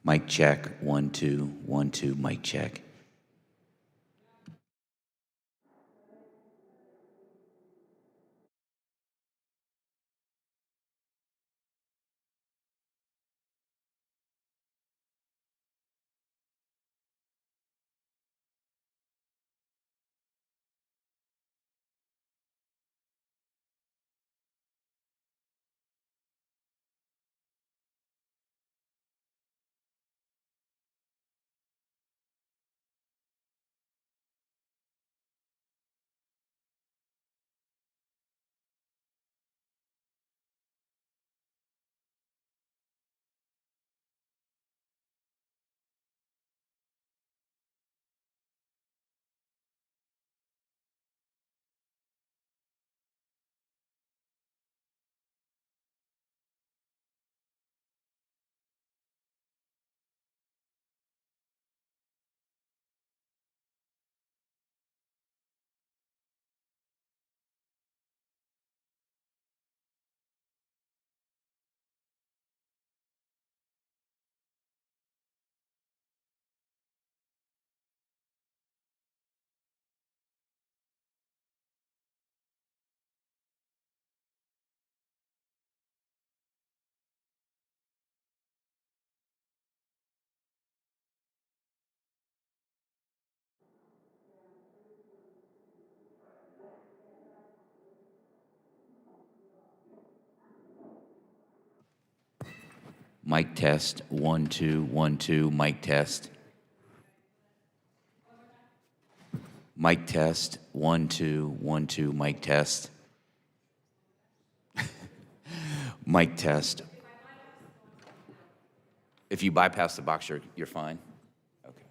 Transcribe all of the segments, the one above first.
Mic check, 1, 2, 1, 2, mic check. Mic test, 1, 2, 1, 2, mic test. Mic test, 1, 2, 1, 2, mic test. Mic test. If you bypass the box, you're fine. Okay.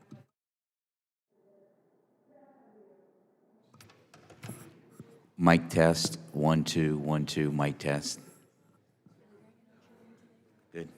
Mic test, 1, 2, 1, 2, mic test. Good.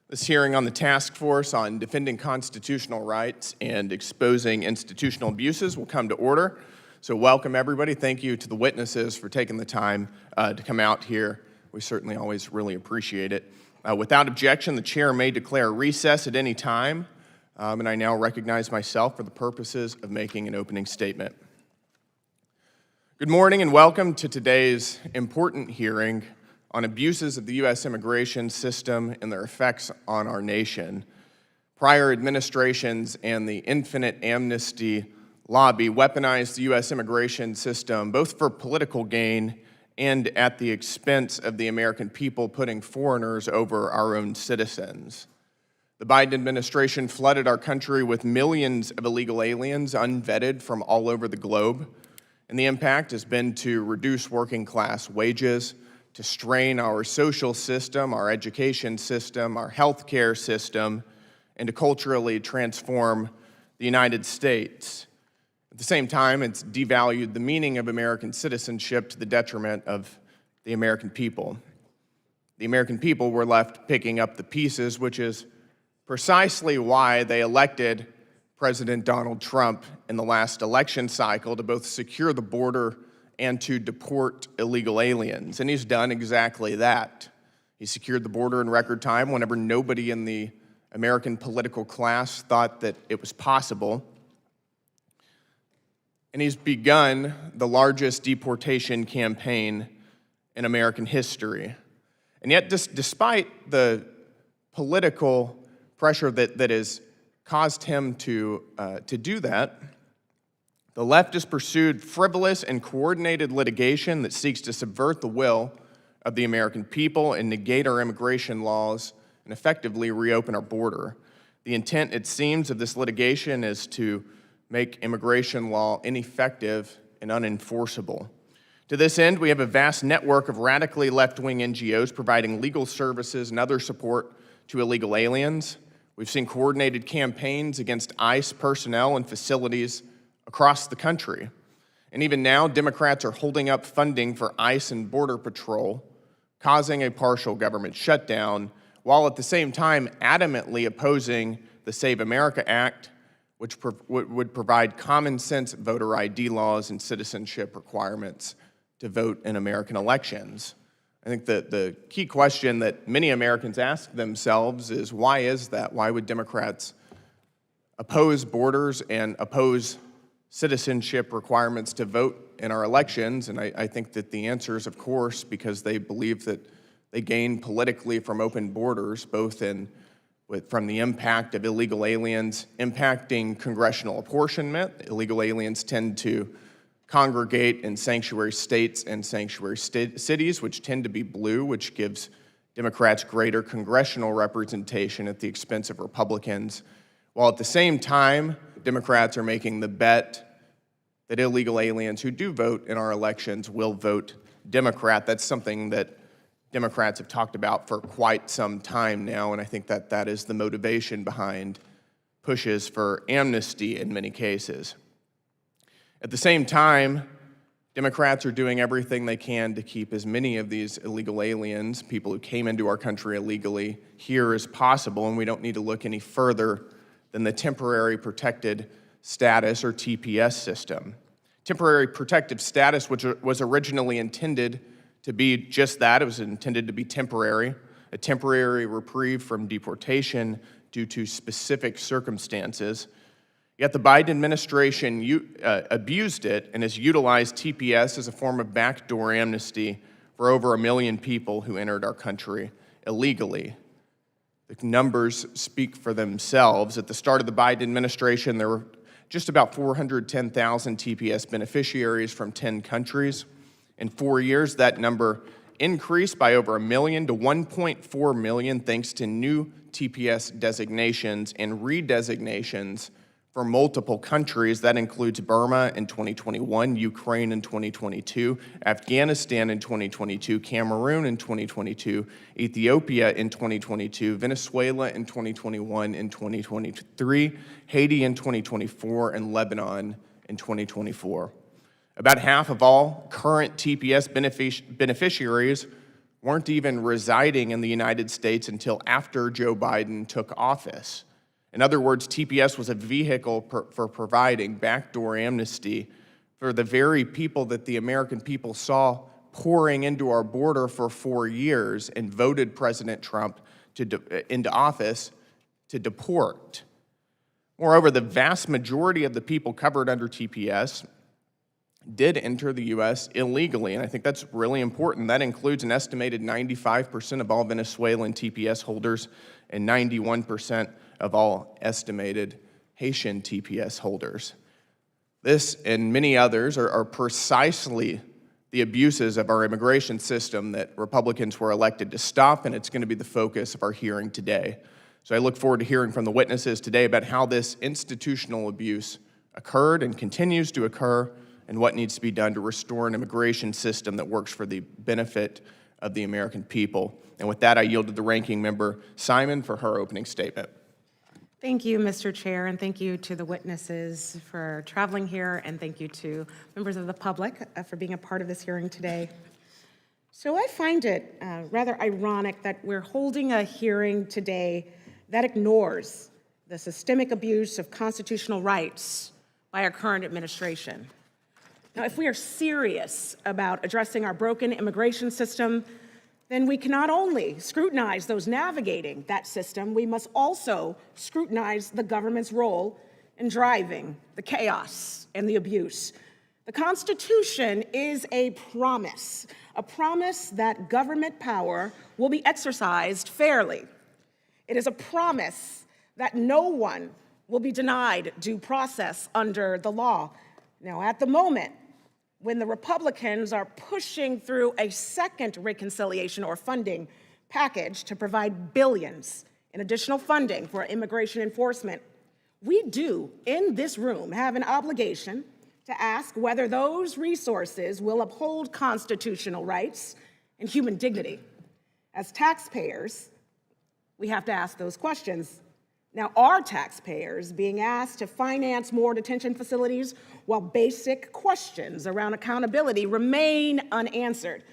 This hearing on the task force on defending constitutional rights and exposing institutional abuses will come to order. So welcome everybody. Thank you to the witnesses for taking the time to come out here. We certainly always really appreciate it. Without objection, the chair may declare recess at any time, and I now recognize myself for the purposes of making an opening statement. Good morning and welcome to today's important hearing on abuses of the U.S. immigration system and their effects on our nation. Prior administrations and the infinite amnesty lobby weaponized the U.S. immigration system both for political gain and at the expense of the American people, putting foreigners over our own citizens. The Biden administration flooded our country with millions of illegal aliens unvetted from all over the globe, and the impact has been to reduce working class wages, to strain our social system, our education system, our healthcare system, and to culturally transform the United States. At the same time, it's devalued the meaning of American citizenship to the detriment of the American people. The American people were left picking up the pieces, which is precisely why they elected President Donald Trump in the last election cycle to both secure the border and to deport illegal aliens. And he's done exactly that. He secured the border in record time whenever nobody in the American political class thought that it was possible. And he's begun the largest deportation campaign in American history. And yet, despite the political pressure that has caused him to do that, the left has pursued frivolous and coordinated litigation that seeks to subvert the will of the American people and negate our immigration laws and effectively reopen our border. The intent, it seems, of this litigation is to make immigration law ineffective and unenforceable. To this end, we have a vast network of radically left-wing NGOs providing legal services and other support to illegal aliens. We've seen coordinated campaigns against ICE personnel and facilities across the country. And even now, Democrats are holding up funding for ICE and Border Patrol, causing a partial government shutdown, while at the same time adamantly opposing the Save America Act, which would provide common sense voter ID laws and citizenship requirements to vote in American elections. I think that the key question that many Americans ask themselves is, why is that? Why would Democrats oppose borders and oppose citizenship requirements to vote in our elections? And I think that the answer is, of course, because they believe that they gain politically from open borders, both from the impact of illegal aliens impacting congressional apportionment. Illegal aliens tend to congregate in sanctuary states and sanctuary cities, which tend to be blue, which gives Democrats greater congressional representation at the expense of Republicans, while at the same time, Democrats are making the bet that illegal aliens who do vote in our elections will vote Democrat. That's something that Democrats have talked about for quite some time now, and I think that that is the motivation behind pushes for amnesty in many cases. At the same time, Democrats are doing everything they can to keep as many of these illegal aliens, people who came into our country illegally, here as possible, and we don't need to look any further than the temporary protected status, or TPS system. Temporary protective status, which was originally intended to be just that. It was intended to be temporary, a temporary reprieve from deportation due to specific circumstances. Yet the Biden administration abused it and has utilized TPS as a form of backdoor amnesty for over 1 million people who entered our country illegally. The numbers speak for themselves. At the start of the Biden administration, there were just about 410,000 TPS beneficiaries from 10 countries. In 4 years, that number increased by over 1 million to 1.4 million thanks to new TPS designations and redesignations for multiple countries. That includes Burma in 2021, Ukraine in 2022, Afghanistan in 2022, Cameroon in 2022, Ethiopia in 2022, Venezuela in 2021 and 2023, Haiti in 2024, and Lebanon in 2024. About half of all current TPS beneficiaries weren't even residing in the United States until after Joe Biden took office. In other words, TPS was a vehicle for providing backdoor amnesty for the very people that the American people saw pouring into our border for 4 years and voted President Trump into office to deport. Moreover, the vast majority of the people covered under TPS did enter the U.S. illegally, and I think that's really important. That includes an estimated 95% of all Venezuelan TPS holders and 91% of all estimated Haitian TPS holders. This and many others are precisely the abuses of our immigration system that Republicans were elected to stop, and it's going to be the focus of our hearing today. So I look forward to hearing from the witnesses today about how this institutional abuse occurred and continues to occur, and what needs to be done to restore an immigration system that works for the benefit of the American people. And with that, I yield to the ranking member, Simon, for her opening statement. Thank you, Mr. Chair, and thank you to the witnesses for traveling here, and thank you to members of the public for being a part of this hearing today. So I find it rather ironic that we're holding a hearing today that ignores the systemic abuse of constitutional rights by our current administration. Now, if we are serious about addressing our broken immigration system, then we can not only scrutinize those navigating that system, we must also scrutinize the government's role in driving the chaos and the abuse. The Constitution is a promise that government power will be exercised fairly. It is a promise that no one will be denied due process under the law. Now, at the moment, when the Republicans are pushing through a second reconciliation or funding package to provide billions in additional funding for immigration enforcement, we do, in this room, have an obligation to ask whether those resources will uphold constitutional rights and human dignity. As taxpayers, we have to ask those questions. Now, are taxpayers being asked to finance more detention facilities while basic questions around accountability remain unanswered?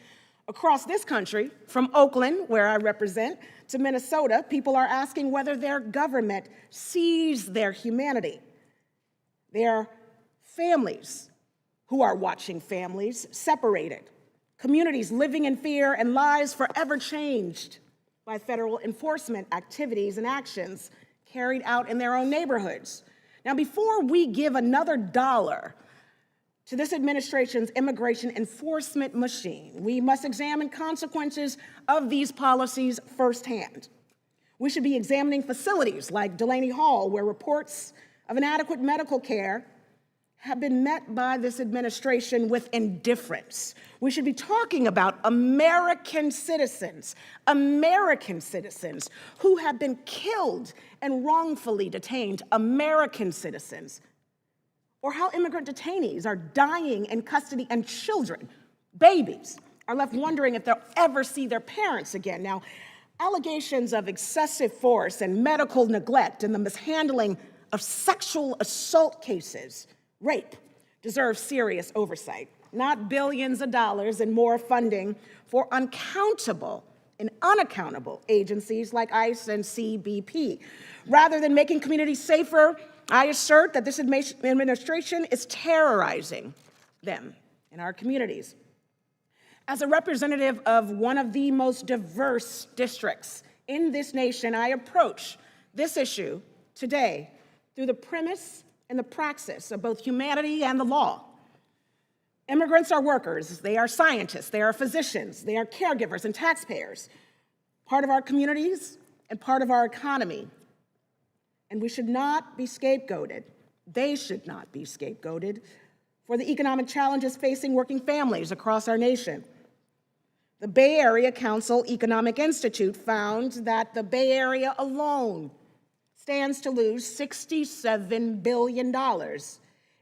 Across this country, from Oakland, where I represent, to Minnesota, people are asking whether their government sees their humanity. Their families who are watching families separated, communities living in fear, and lives forever changed by federal enforcement activities and actions carried out in their own neighborhoods. Now, before we give another dollar to this administration's immigration enforcement machine, we must examine consequences of these policies firsthand. We should be examining facilities like Delaney Hall, where reports of inadequate medical care have been met by this administration with indifference. We should be talking about American citizens who have been killed and wrongfully detained, American citizens, or how immigrant detainees are dying in custody and children, babies, are left wondering if they'll ever see their parents again. Now, allegations of excessive force and medical neglect and the mishandling of sexual assault cases, rape, deserve serious oversight, not billions of dollars and more funding for uncountable and unaccountable agencies like ICE and CBP. Rather than making communities safer, I assert that this administration is terrorizing them in our communities. As a representative of one of the most diverse districts in this nation, I approach this issue today through the premise and the praxis of both humanity and the law. Immigrants are workers, they are scientists, they are physicians, they are caregivers and taxpayers, part of our communities and part of our economy. And we should not be scapegoated, they should not be scapegoated for the economic challenges facing working families across our nation. The Bay Area Council Economic Institute found that the Bay Area alone stands to lose $67 billion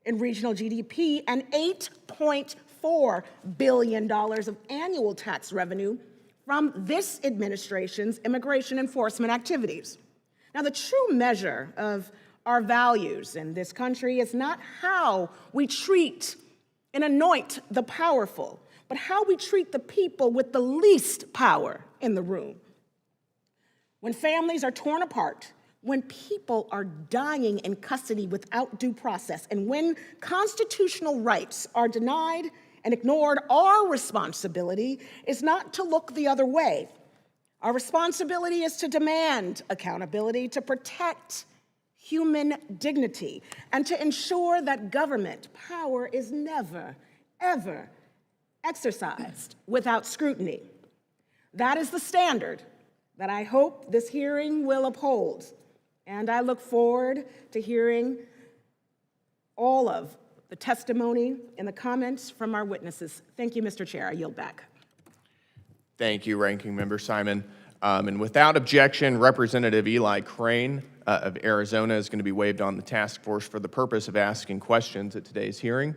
in regional GDP and $8.4 billion of annual tax revenue from this administration's immigration enforcement activities. Now, the true measure of our values in this country is not how we treat and anoint the powerful, but how we treat the people with the least power in the room. When families are torn apart, when people are dying in custody without due process, and when constitutional rights are denied and ignored, our responsibility is not to look the other way. Our responsibility is to demand accountability, to protect human dignity, and to ensure that government power is never, ever exercised without scrutiny. That is the standard that I hope this hearing will uphold, and I look forward to hearing all of the testimony and the comments from our witnesses. Thank you, Mr. Chair. I yield back. Thank you, Ranking Member Simon. And without objection, Representative Eli Crane of Arizona is going to be waived on the task force for the purpose of asking questions at today's hearing.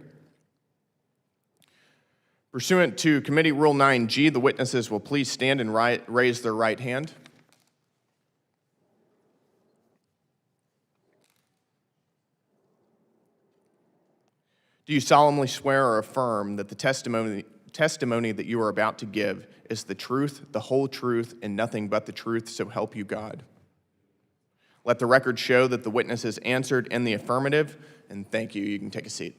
Pursuant to Committee Rule 9G, the witnesses will please stand and raise their right hand. Do you solemnly swear or affirm that the testimony that you are about to give is the truth, the whole truth, and nothing but the truth, so help you God? Let the record show that the witnesses answered in the affirmative, and thank you. You can take a seat.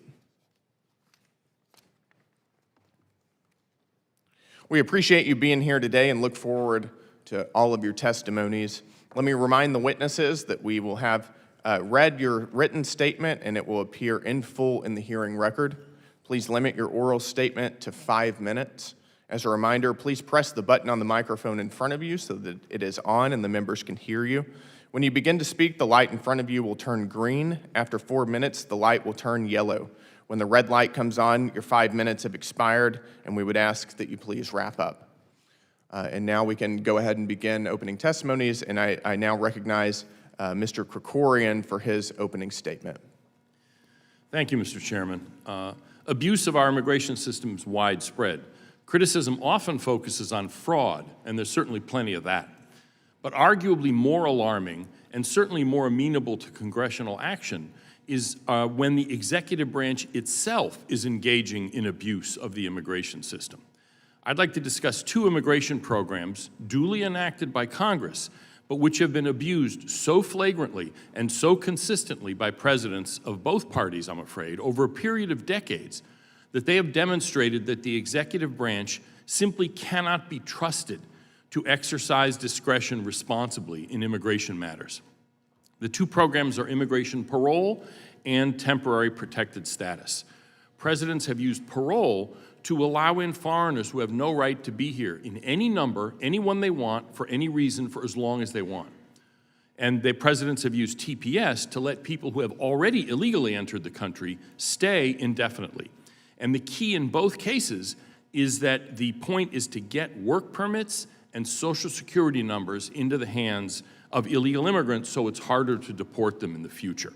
We appreciate you being here today and look forward to all of your testimonies. Let me remind the witnesses that we will have read your written statement and it will appear in full in the hearing record. Please limit your oral statement to 5 minutes. As a reminder, please press the button on the microphone in front of you so that it is on and the members can hear you. When you begin to speak, the light in front of you will turn green. After 4 minutes, the light will turn yellow. When the red light comes on, your 5 minutes have expired, and we would ask that you please wrap up. And now we can go ahead and begin opening testimonies, and I now recognize Mr. Krikorian for his opening statement. Thank you, Mr. Chairman. Abuse of our immigration system is widespread. Criticism often focuses on fraud, and there's certainly plenty of that. But arguably more alarming, and certainly more amenable to congressional action, is when the executive branch itself is engaging in abuse of the immigration system. I'd like to discuss 2 immigration programs duly enacted by Congress, but which have been abused so flagrantly and so consistently by presidents of both parties, I'm afraid, over a period of decades, that they have demonstrated that the executive branch simply cannot be trusted to exercise discretion responsibly in immigration matters. The 2 programs are immigration parole and temporary protected status. Presidents have used parole to allow in foreigners who have no right to be here in any number, anyone they want, for any reason, for as long as they want. And the presidents have used TPS to let people who have already illegally entered the country stay indefinitely. And the key in both cases is that the point is to get work permits and Social Security numbers into the hands of illegal immigrants so it's harder to deport them in the future.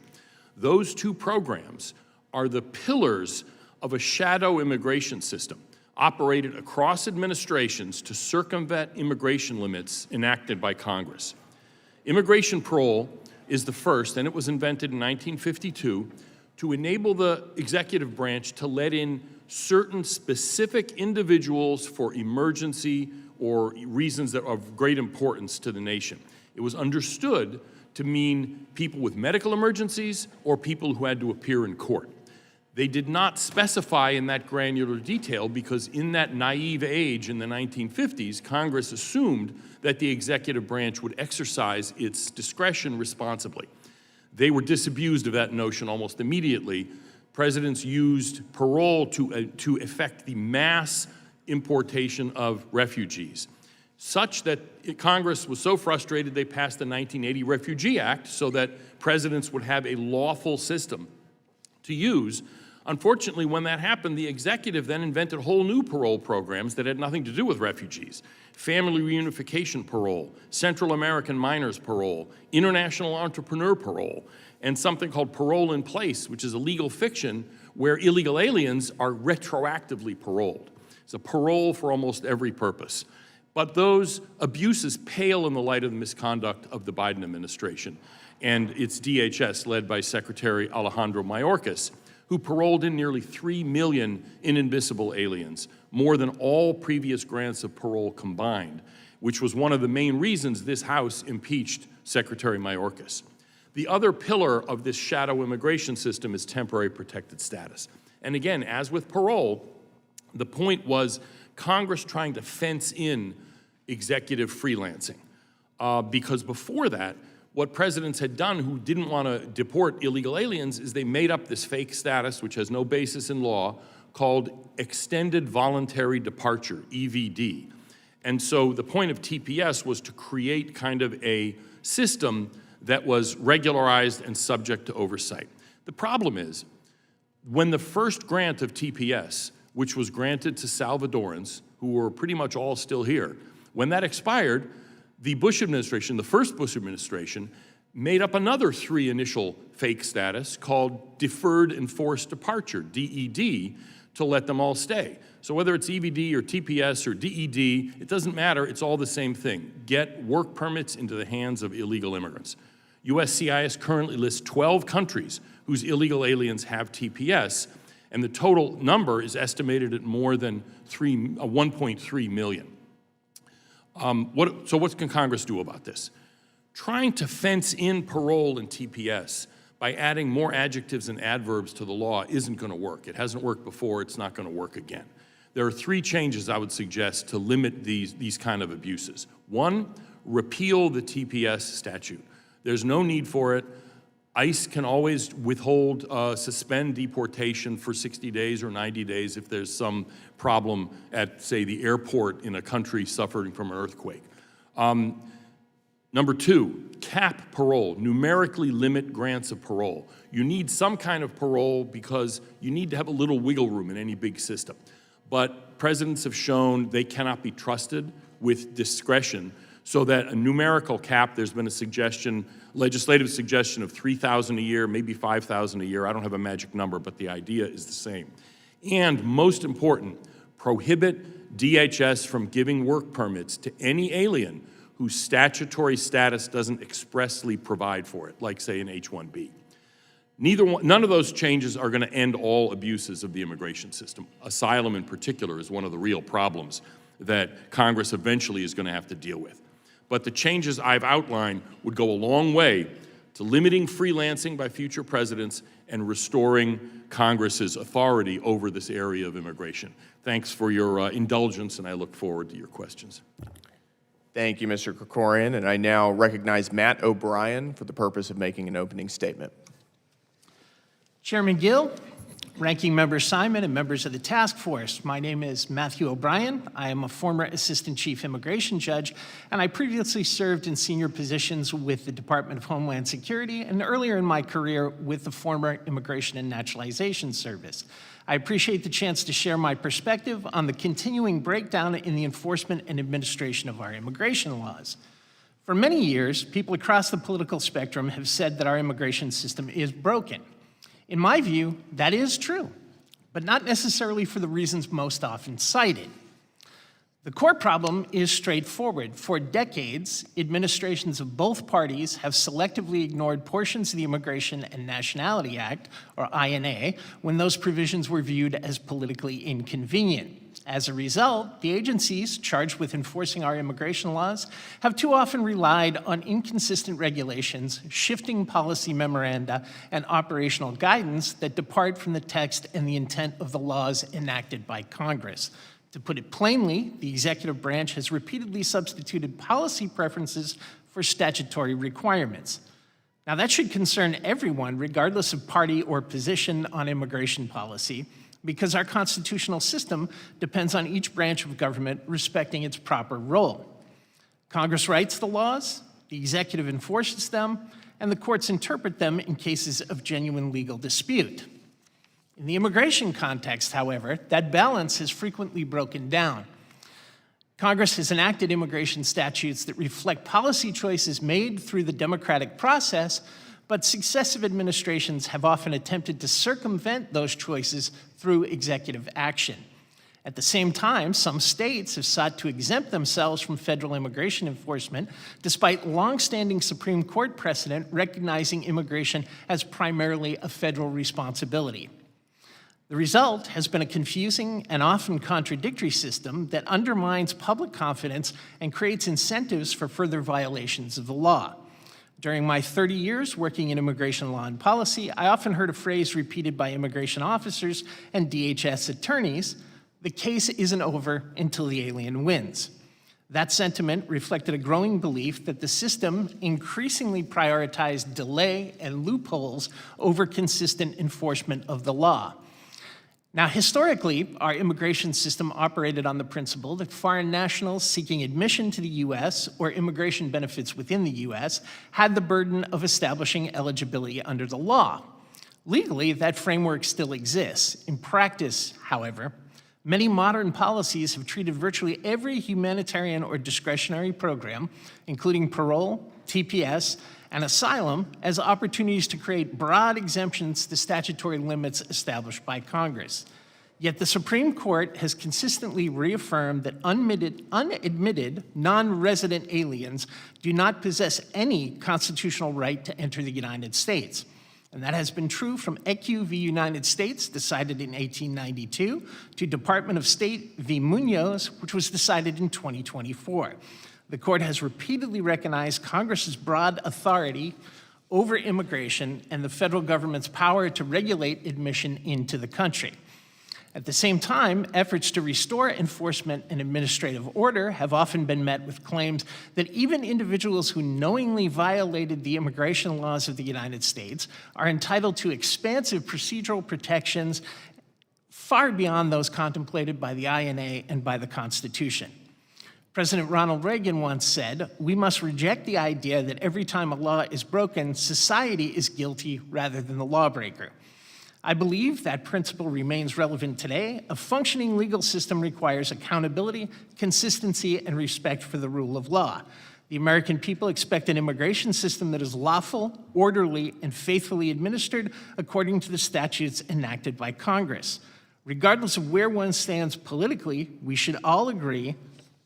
Those 2 programs are the pillars of a shadow immigration system operated across administrations to circumvent immigration limits enacted by Congress. Immigration parole is the first, and it was invented in 1952 to enable the executive branch to let in certain specific individuals for emergency or reasons that are of great importance to the nation. It was understood to mean people with medical emergencies or people who had to appear in court. They did not specify in that granular detail because in that naive age in the 1950s, Congress assumed that the executive branch would exercise its discretion responsibly. They were disabused of that notion almost immediately. Presidents used parole to effect the mass importation of refugees, such that Congress was so frustrated they passed the 1980 Refugee Act so that presidents would have a lawful system to use. Unfortunately, when that happened, the executive then invented whole new parole programs that had nothing to do with refugees. Family reunification parole, Central American minors parole, international entrepreneur parole, and something called parole in place, which is a legal fiction where illegal aliens are retroactively paroled. It's a parole for almost every purpose. But those abuses pale in the light of the misconduct of the Biden administration and its DHS led by Secretary Alejandro Mayorkas, who paroled in nearly 3 million inadmissible aliens, more than all previous grants of parole combined, which was one of the main reasons this House impeached Secretary Mayorkas. The other pillar of this shadow immigration system is temporary protected status. And again, as with parole, the point was Congress trying to fence in executive freelancing. Because before that, what presidents had done who didn't want to deport illegal aliens is they made up this fake status, which has no basis in law, called Extended Voluntary Departure, EVD. And so the point of TPS was to create kind of a system that was regularized and subject to oversight. The problem is, when the first grant of TPS, which was granted to Salvadorans, who were pretty much all still here, when that expired, the Bush administration, the first Bush administration, made up another 3 initial fake status called Deferred Enforced Departure, DED, to let them all stay. So whether it's EVD or TPS or DED, it doesn't matter, it's all the same thing. Get work permits into the hands of illegal immigrants. USCIS currently lists 12 countries whose illegal aliens have TPS, and the total number is estimated at more than 1.3 million. So what can Congress do about this? Trying to fence in parole and TPS by adding more adjectives and adverbs to the law isn't going to work. It hasn't worked before, it's not going to work again. There are 3 changes I would suggest to limit these kind of abuses. 1, repeal the TPS statute. There's no need for it. ICE can always withhold, suspend deportation for 60 days or 90 days if there's some problem at, say, the airport in a country suffering from an earthquake. Number 2, cap parole, numerically limit grants of parole. You need some kind of parole because you need to have a little wiggle room in any big system. But presidents have shown they cannot be trusted with discretion, so that a numerical cap, there's been a suggestion, legislative suggestion of 3,000 a year, maybe 5,000 a year. I don't have a magic number, but the idea is the same. And most important, prohibit DHS from giving work permits to any alien whose statutory status doesn't expressly provide for it, like, say, an H-1B. None of those changes are going to end all abuses of the immigration system. Asylum, in particular, is one of the real problems that Congress eventually is going to have to deal with. But the changes I've outlined would go a long way to limiting freelancing by future presidents and restoring Congress's authority over this area of immigration. Thanks for your indulgence, and I look forward to your questions. Thank you, Mr. Krikorian. And I now recognize Matt O'Brien for the purpose of making an opening statement. Chairman Gill, Ranking Member Simon, and members of the task force, my name is Matthew O'Brien. I am a former Assistant Chief Immigration Judge, and I previously served in senior positions with the Department of Homeland Security and earlier in my career with the former Immigration and Naturalization Service. I appreciate the chance to share my perspective on the continuing breakdown in the enforcement and administration of our immigration laws. For many years, people across the political spectrum have said that our immigration system is broken. In my view, that is true, but not necessarily for the reasons most often cited. The core problem is straightforward. For decades, administrations of both parties have selectively ignored portions of the Immigration and Nationality Act, or INA, when those provisions were viewed as politically inconvenient. As a result, the agencies charged with enforcing our immigration laws have too often relied on inconsistent regulations, shifting policy memoranda, and operational guidance that depart from the text and the intent of the laws enacted by Congress. To put it plainly, the executive branch has repeatedly substituted policy preferences for statutory requirements. Now, that should concern everyone, regardless of party or position on immigration policy, because our constitutional system depends on each branch of government respecting its proper role. Congress writes the laws, the executive enforces them, and the courts interpret them in cases of genuine legal dispute. In the immigration context, however, that balance has frequently broken down. Congress has enacted immigration statutes that reflect policy choices made through the democratic process, but successive administrations have often attempted to circumvent those choices through executive action. At the same time, some states have sought to exempt themselves from federal immigration enforcement, despite longstanding Supreme Court precedent recognizing immigration as primarily a federal responsibility. The result has been a confusing and often contradictory system that undermines public confidence and creates incentives for further violations of the law. During my 30 years working in immigration law and policy, I often heard a phrase repeated by immigration officers and DHS attorneys: the case isn't over until the alien wins. That sentiment reflected a growing belief that the system increasingly prioritized delay and loopholes over consistent enforcement of the law. Now, historically, our immigration system operated on the principle that foreign nationals seeking admission to the U.S. or immigration benefits within the U.S. had the burden of establishing eligibility under the law. Legally, that framework still exists. In practice, however, many modern policies have treated virtually every humanitarian or discretionary program, including parole, TPS, and asylum, as opportunities to create broad exemptions to statutory limits established by Congress. Yet the Supreme Court has consistently reaffirmed that unadmitted non-resident aliens do not possess any constitutional right to enter the United States. And that has been true from ECU v. United States, decided in 1892, to Department of State v. Munoz, which was decided in 2024. The court has repeatedly recognized Congress's broad authority over immigration and the federal government's power to regulate admission into the country. At the same time, efforts to restore enforcement and administrative order have often been met with claims that even individuals who knowingly violated the immigration laws of the United States are entitled to expansive procedural protections far beyond those contemplated by the INA and by the Constitution. President Ronald Reagan once said, "We must reject the idea that every time a law is broken, society is guilty rather than the lawbreaker." I believe that principle remains relevant today. A functioning legal system requires accountability, consistency, and respect for the rule of law. The American people expect an immigration system that is lawful, orderly, and faithfully administered according to the statutes enacted by Congress. Regardless of where one stands politically, we should all agree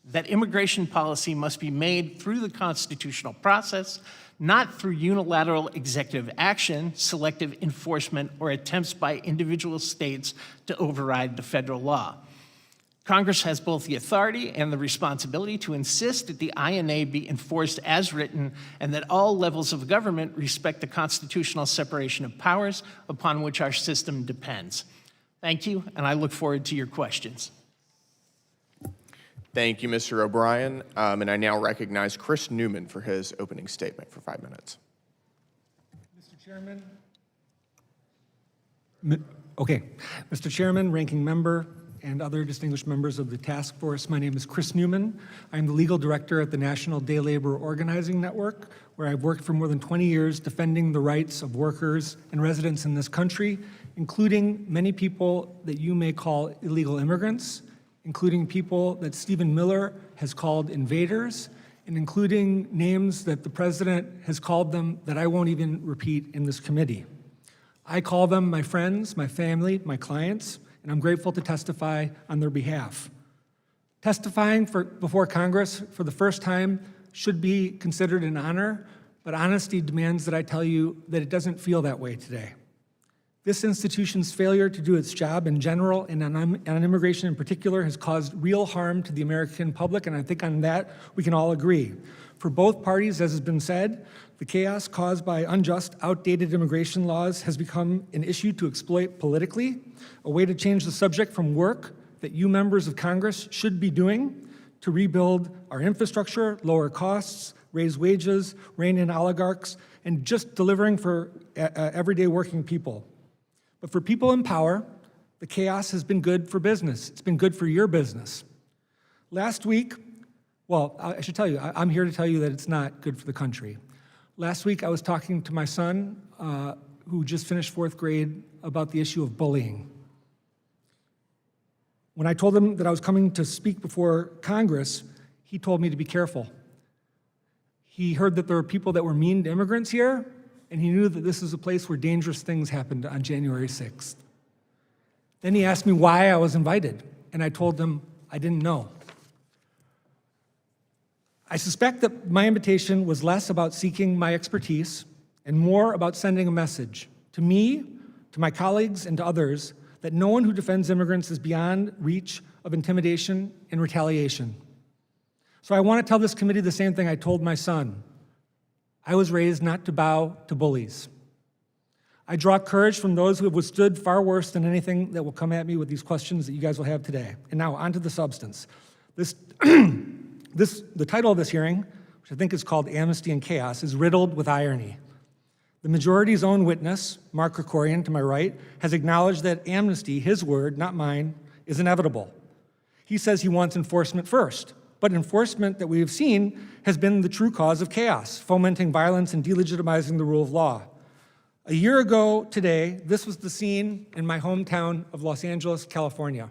that immigration policy must be made through the constitutional process, not through unilateral executive action, selective enforcement, or attempts by individual states to override the federal law. Congress has both the authority and the responsibility to insist that the INA be enforced as written and that all levels of government respect the constitutional separation of powers upon which our system depends. Thank you, and I look forward to your questions. Thank you, Mr. O'Brien. And I now recognize Chris Newman for his opening statement for 5 minutes. Mr. Chairman. Mr. Chairman, Ranking Member, and other distinguished members of the task force, my name is Chris Newman. I'm the legal director at the National Day Labor Organizing Network, where I've worked for more than 20 years defending the rights of workers and residents in this country, including many people that you may call illegal immigrants, including people that Stephen Miller has called invaders, and including names that the president has called them that I won't even repeat in this committee. I call them my friends, my family, my clients, and I'm grateful to testify on their behalf. Testifying before Congress for the first time should be considered an honor, but honesty demands that I tell you that it doesn't feel that way today. This institution's failure to do its job in general and on immigration in particular has caused real harm to the American public, and I think on that we can all agree. For both parties, as has been said, the chaos caused by unjust, outdated immigration laws has become an issue to exploit politically, a way to change the subject from work that you members of Congress should be doing to rebuild our infrastructure, lower costs, raise wages, rein in oligarchs, and just delivering for everyday working people. But for people in power, the chaos has been good for business. It's been good for your business. Last week, well, I should tell you, I'm here to tell you that it's not good for the country. Last week, I was talking to my son, who just finished 4th grade, about the issue of bullying. When I told him that I was coming to speak before Congress, he told me to be careful. He heard that there were people that were mean to immigrants here, and he knew that this is a place where dangerous things happened on January 6th. Then he asked me why I was invited, and I told him I didn't know. I suspect that my invitation was less about seeking my expertise and more about sending a message to me, to my colleagues, and to others that no one who defends immigrants is beyond reach of intimidation and retaliation. So I want to tell this committee the same thing I told my son. I was raised not to bow to bullies. I draw courage from those who have withstood far worse than anything that will come at me with these questions that you guys will have today. And now on to the substance. The title of this hearing, which I think is called Amnesty and Chaos, is riddled with irony. The majority's own witness, Mark Krikorian to my right, has acknowledged that amnesty, his word, not mine, is inevitable. He says he wants enforcement first, but enforcement that we have seen has been the true cause of chaos, fomenting violence and delegitimizing the rule of law. A year ago today, this was the scene in my hometown of Los Angeles, California.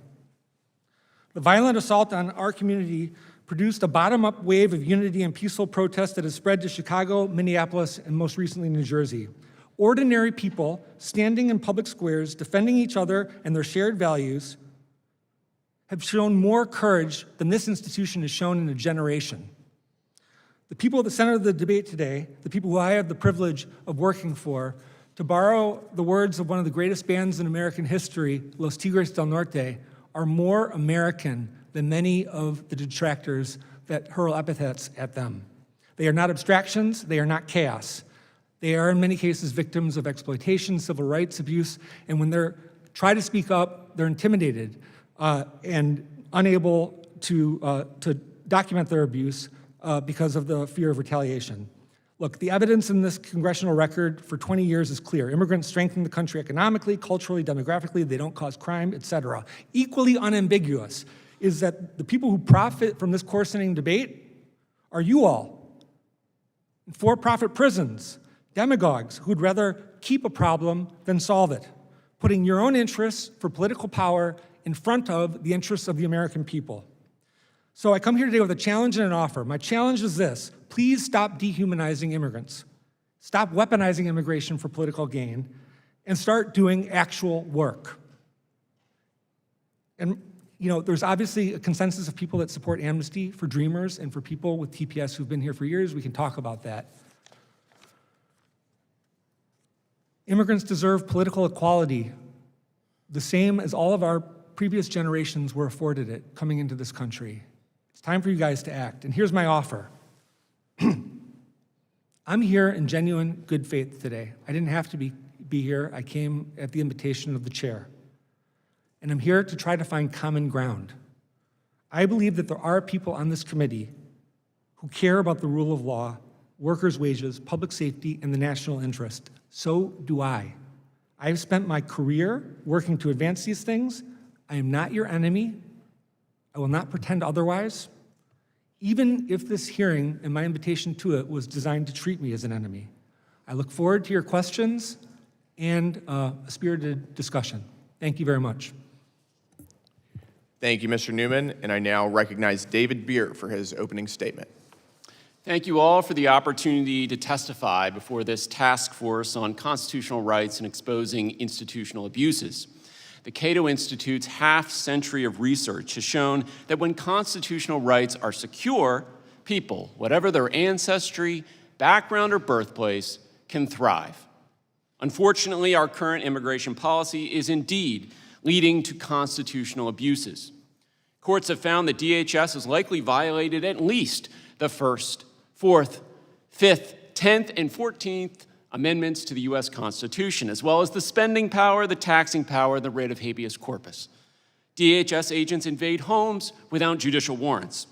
The violent assault on our community produced a bottom-up wave of unity and peaceful protest that has spread to Chicago, Minneapolis, and most recently New Jersey. Ordinary people standing in public squares, defending each other and their shared values, have shown more courage than this institution has shown in a generation. The people at the center of the debate today, the people who I have the privilege of working for, to borrow the words of one of the greatest bands in American history, Los Tigres del Norte, are more American than many of the detractors that hurl epithets at them. They are not abstractions, they are not chaos. They are in many cases victims of exploitation, civil rights abuse, and when they try to speak up, they're intimidated and unable to document their abuse because of the fear of retaliation. Look, the evidence in this congressional record for 20 years is clear. Immigrants strengthen the country economically, culturally, demographically, they don't cause crime, et.cetera. Equally unambiguous is that the people who profit from this coarsening debate are you all. For-profit prisons, demagogues who'd rather keep a problem than solve it, putting your own interests for political power in front of the interests of the American people. So I come here today with a challenge and an offer. My challenge is this: please stop dehumanizing immigrants. Stop weaponizing immigration for political gain and start doing actual work. And there's obviously a consensus of people that support amnesty for Dreamers and for people with TPS who've been here for years. We can talk about that. Immigrants deserve political equality, the same as all of our previous generations were afforded it coming into this country. It's time for you guys to act, and here's my offer. I'm here in genuine good faith today. I didn't have to be here. I came at the invitation of the chair. And I'm here to try to find common ground. I believe that there are people on this committee who care about the rule of law, workers' wages, public safety, and the national interest. So do I. I've spent my career working to advance these things. I am not your enemy. I will not pretend otherwise, even if this hearing and my invitation to it was designed to treat me as an enemy. I look forward to your questions and a spirited discussion. Thank you very much. Thank you, Mr. Newman, and I now recognize David Beer for his opening statement. Thank you all for the opportunity to testify before this task force on constitutional rights and exposing institutional abuses. The Cato Institute's half-century of research has shown that when constitutional rights are secure, people, whatever their ancestry, background, or birthplace, can thrive. Unfortunately, our current immigration policy is indeed leading to constitutional abuses. Courts have found that DHS has likely violated at least the First, Fourth, Fifth, 10th, and 14th Amendments to the U.S. Constitution, as well as the spending power, the taxing power, and the writ of habeas corpus. DHS agents invade homes without judicial warrants.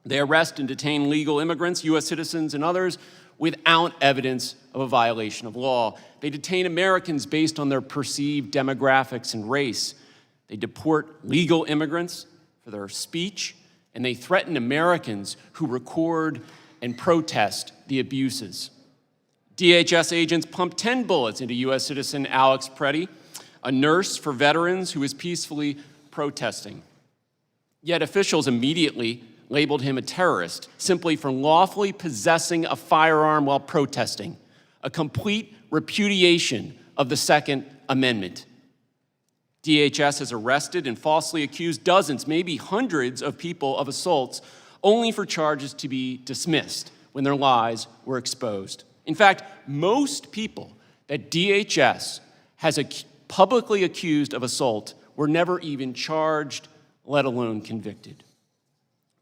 They arrest and detain legal immigrants, U.S. citizens, and others without evidence of a violation of law. They detain Americans based on their perceived demographics and race. They deport legal immigrants for their speech, and they threaten Americans who record and protest the abuses. DHS agents pumped 10 bullets into U.S. citizen Alex Preddy, a nurse for veterans who was peacefully protesting. Yet officials immediately labeled him a terrorist simply for lawfully possessing a firearm while protesting, a complete repudiation of the Second Amendment. DHS has arrested and falsely accused dozens, maybe hundreds of people of assaults, only for charges to be dismissed when their lies were exposed. In fact, most people that DHS has publicly accused of assault were never even charged, let alone convicted.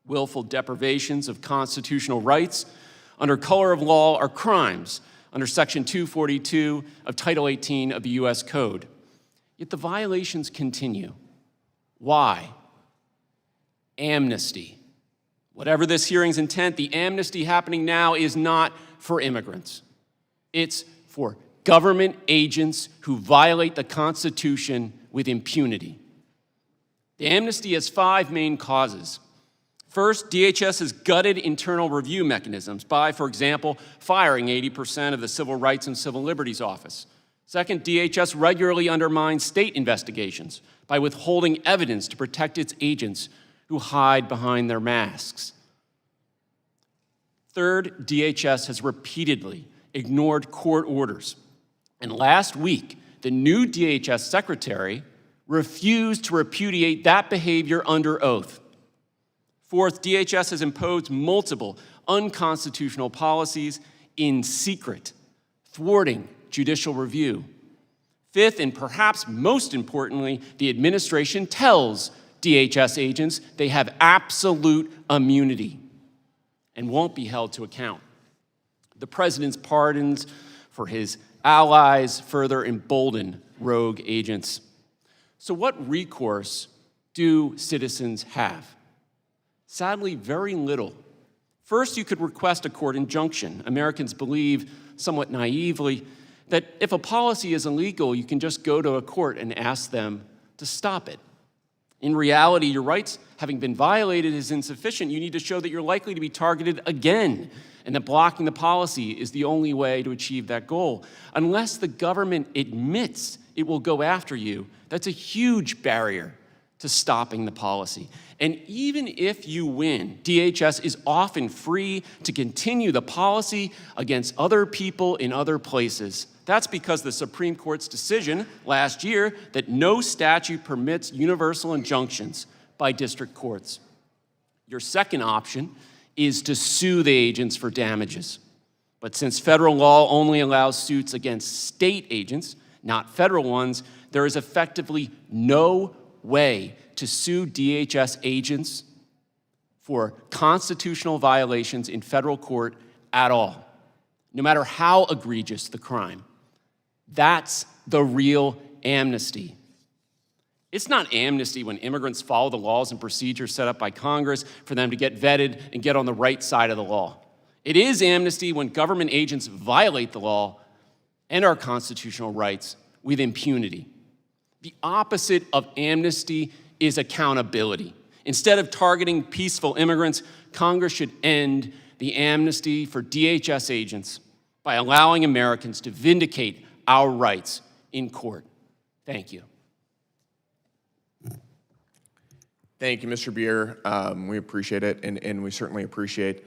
Willful deprivations of constitutional rights under color of law are crimes under Section 242 of Title 18 of the U.S. Code. Yet the violations continue. Why? Amnesty. Whatever this hearing's intent, the amnesty happening now is not for immigrants. It's for government agents who violate the Constitution with impunity. The amnesty has 5 main causes. First, DHS has gutted internal review mechanisms by, for example, firing 80% of the Civil Rights and Civil Liberties Office. Second, DHS regularly undermines state investigations by withholding evidence to protect its agents who hide behind their masks. Third, DHS has repeatedly ignored court orders. And last week, the new DHS secretary refused to repudiate that behavior under oath. Fourth, DHS has imposed multiple unconstitutional policies in secret, thwarting judicial review. Fifth, and perhaps most importantly, the administration tells DHS agents they have absolute immunity and won't be held to account. The president's pardons for his allies further embolden rogue agents. So what recourse do citizens have? Sadly, very little. First, you could request a court injunction. Americans believe, somewhat naively, that if a policy is illegal, you can just go to a court and ask them to stop it. In reality, your rights having been violated is insufficient. You need to show that you're likely to be targeted again, and that blocking the policy is the only way to achieve that goal. Unless the government admits it will go after you, that's a huge barrier to stopping the policy. And even if you win, DHS is often free to continue the policy against other people in other places. That's because the Supreme Court's decision last year that no statute permits universal injunctions by district courts. Your second option is to sue the agents for damages. But since federal law only allows suits against state agents, not federal ones, there is effectively no way to sue DHS agents for constitutional violations in federal court at all, no matter how egregious the crime. That's the real amnesty. It's not amnesty when immigrants follow the laws and procedures set up by Congress for them to get vetted and get on the right side of the law. It is amnesty when government agents violate the law and our constitutional rights with impunity. The opposite of amnesty is accountability. Instead of targeting peaceful immigrants, Congress should end the amnesty for DHS agents by allowing Americans to vindicate our rights in court. Thank you. Thank you, Mr. Beer. We appreciate it, and we certainly appreciate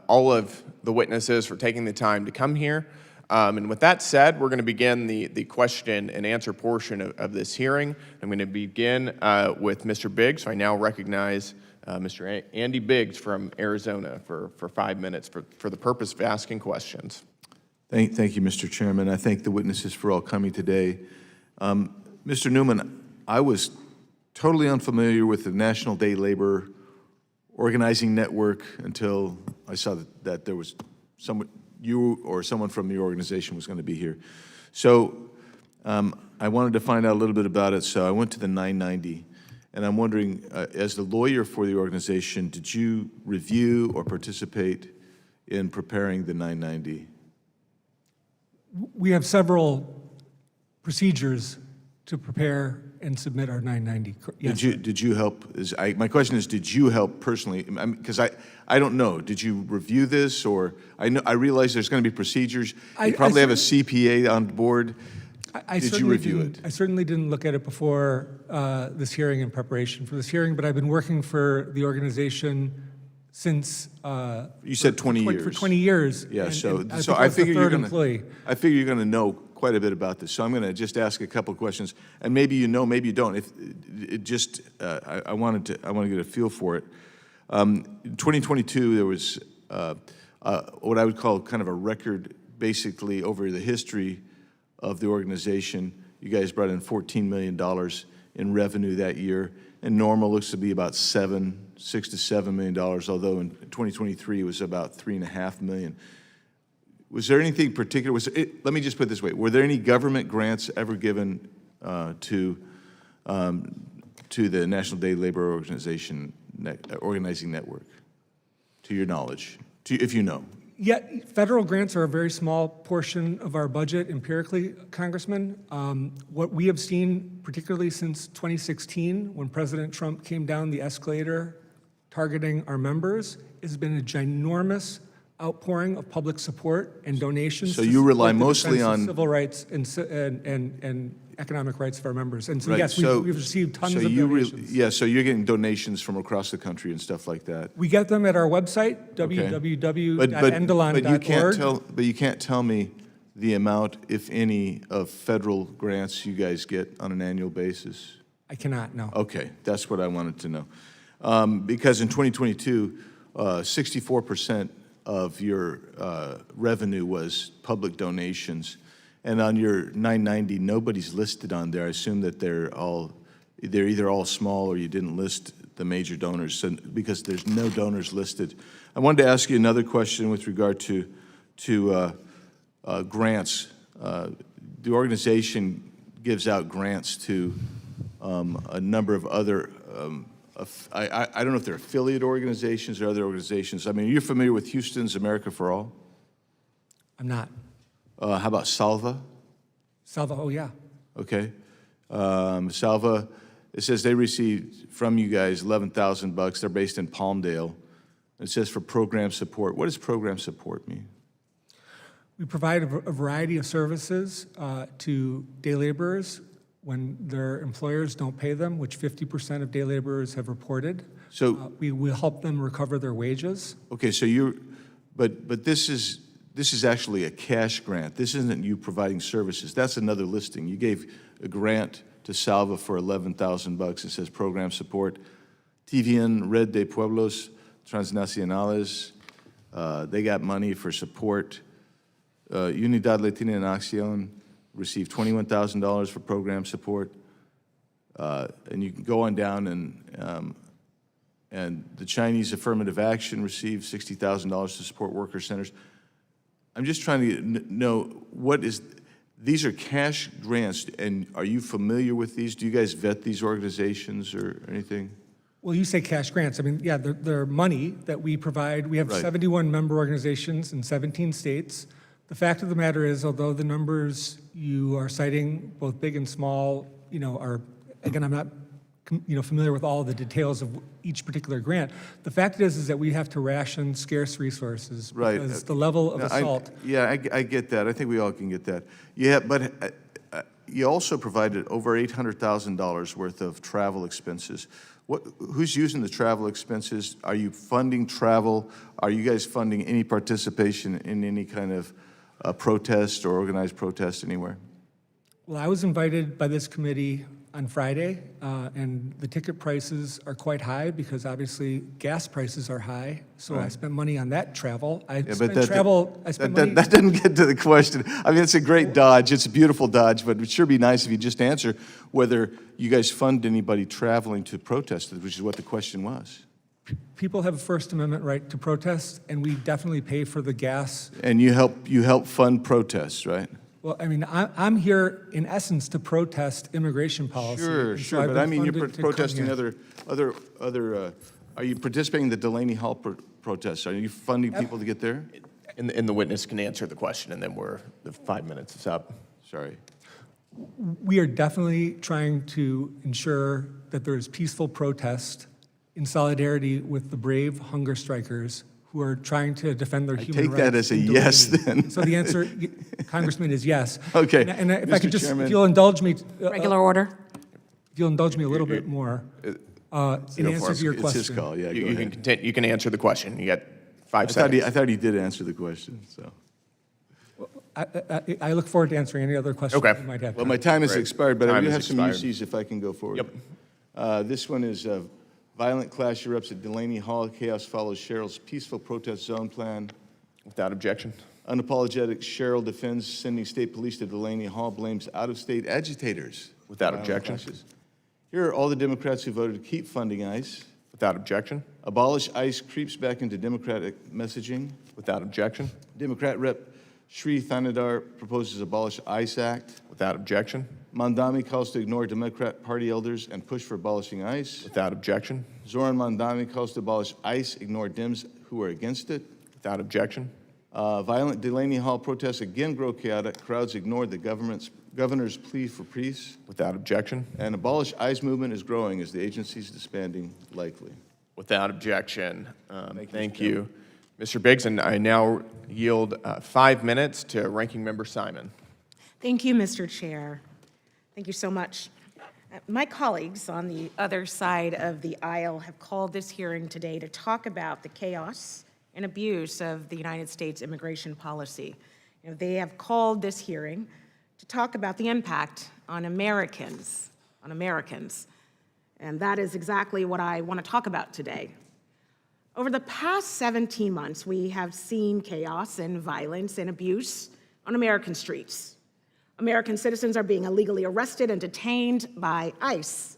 all of the witnesses for taking the time to come here. And with that said, we're going to begin the question and answer portion of this hearing. I'm going to begin with Mr. Biggs. So I now recognize Mr. Andy Biggs from Arizona for 5 minutes for the purpose of asking questions. Thank you, Mr. Chairman. I thank the witnesses for all coming today. Mr. Newman, I was totally unfamiliar with the National Day Labor Organizing Network until I saw that there was you or someone from your organization was going to be here. So I wanted to find out a little bit about it, so I went to the 990. And I'm wondering, as the lawyer for the organization, did you review or participate in preparing the 990? We have several procedures to prepare and submit our 990. Yes, Did you help? My question is, did you help personally? Because I don't know. Did you review this, or I realize there's going to be procedures. You probably have a CPA on board. Did you review it? I certainly didn't look at it before this hearing in preparation for this hearing, but I've been working for the organization since you said 20 years. For 20 years. Yeah. So I figure you're going to know quite a bit about this. So I'm going to just ask a couple of questions, and maybe you know, maybe you don't. I want to get a feel for it. In 2022, there was what I would call kind of a record, basically over the history of the organization. You guys brought in $14 million in revenue that year, and normal looks to be about $6 to $7 million, although in 2023 it was about $3.5 million. Was there anything particular? Let me just put it this way: were there any government grants ever given to the National Day Labor Organization organizing network, to your knowledge, if you know? Yeah, federal grants are a very small portion of our budget empirically, Congressman. What we have seen, particularly since 2016, when President Trump came down the escalator targeting our members, has been a ginormous outpouring of public support and donations. So to you rely support the mostly defense of on civil rights and economic rights of our members. And so, Right, yes, we've received tons of donations. Yeah, so you're getting donations from across the country and stuff like that. We get them at our website, But www.endelon.org. you can't tell me the amount, if any, of federal grants you guys get on an annual basis. I cannot, no. Okay, that's what I wanted to know. Because in 2022, 64% of your revenue was public donations. And on your 990, nobody's listed on there. I assume that they're either all small or you didn't list the major donors, so, because there's no donors listed. I wanted to ask you another question with regard to grants. The organization gives out grants to a number of other, I don't know if they're affiliate organizations or other organizations. I mean, are you familiar with Houston's America for All? I'm not. How about Salva? Salva, oh, yeah. Okay. Salva, it says they received from you guys $11,000. They're based in Palmdale. It says for program support. What does program support mean? We provide a variety of services to day laborers when their employers don't pay them, which 50% of day laborers have reported. So we will help them recover their wages. okay, so but this is actually a cash grant. This isn't you providing services. That's another listing. You gave a grant to Salva for $11,000. It says program support. TVN Red de Pueblos Transnacionales, they got money for support. Unidad Latina en Acción received $21,000 for program support. And you can go on down, and the Chinese Affirmative Action received $60,000 to support worker centers. I'm just trying to know these are cash grants, and are you familiar with these? Do you guys vet these organizations or anything? Well, you say cash grants. I mean, yeah, they're money that we provide. We have Right. 71 member organizations in 17 states. The fact of the matter is, although the numbers you are citing, both big and small, are, again, I'm not familiar with all of the details of each particular grant. The fact is that we have to ration scarce resources Right. because the level of assault. I get that. I think we all can get that. Yeah, but you also provided over $800,000 worth of travel expenses. Who's using the travel expenses? Are you funding travel? Are you guys funding any participation in any kind of protest or organized protest anywhere? Well, I was invited by this committee on Friday, and the ticket prices are quite high because obviously gas prices are high. So I spent money on that travel. I spent money. That doesn't get to the question. I mean, it's a great Dodge. It's a beautiful Dodge, but it would sure be nice if you just answer whether you guys fund anybody traveling to protest, which is what the question was. People have a First Amendment right to protest, and we definitely pay for the gas. And you help fund protests, right? Well, I mean, I'm here in essence to protest immigration policy. Sure, and so sure, I've but been I mean, you're funded to come protesting here. other, are you participating in the Delaney Hall protests? Are you funding people to get there? And the witness can answer the question, and then the 5 minutes is up. Sorry. We are definitely trying to ensure that there is peaceful protest in solidarity with the brave hunger strikers who are trying to defend their human rights. Take that as a in yes, Delaney. then. So the answer, Congressman, is yes. Okay. And if I Mr. could just, Chairman. if you'll indulge me. Regular order. If you'll indulge me a little bit more in answer to your It's question. his call, yeah, go You ahead. you can answer the question. You got 5 I seconds. thought he did answer the question, so. I look forward to answering any other questions Okay. you might have. Well, my time has Great. expired, but I Time do has have some expired. UCs if I can go forward. Yep. This one is violent clash erupts at Delaney Hall. Chaos follows Cheryl's peaceful protest zone plan. Without objection. Unapologetic Cheryl defends sending state police to Delaney Hall, blames out-of-state agitators. Without Violent objection. clashes. Here are all the Democrats who voted to keep funding ICE. Without objection. Abolish ICE creeps back into Democratic messaging. Without objection. Democrat Rep. Shri Thanadar proposes Abolish ICE Act. Without objection. Mandami calls to ignore Democrat Party elders and push for abolishing ICE. Without objection. Zoran Mandami calls to abolish ICE, ignore Dems who are against it. Without objection. Violent Delaney Hall protests again grow chaotic. Crowds ignored the governor's plea for peace. Without objection. And abolish ICE movement is growing as the agency's disbanding likely. Without objection. Thank Mr. you, Mr. Biggs. And I now yield 5 minutes to Ranking Member Simon. Thank you, Mr. Chair. Thank you so much. My colleagues on the other side of the aisle have called this hearing today to talk about the chaos and abuse of the United States immigration policy. They have called this hearing to talk about the impact on Americans, and that is exactly what I want to talk about today. Over the past 17 months, we have seen chaos and violence and abuse on American streets. American citizens are being illegally arrested and detained by ICE.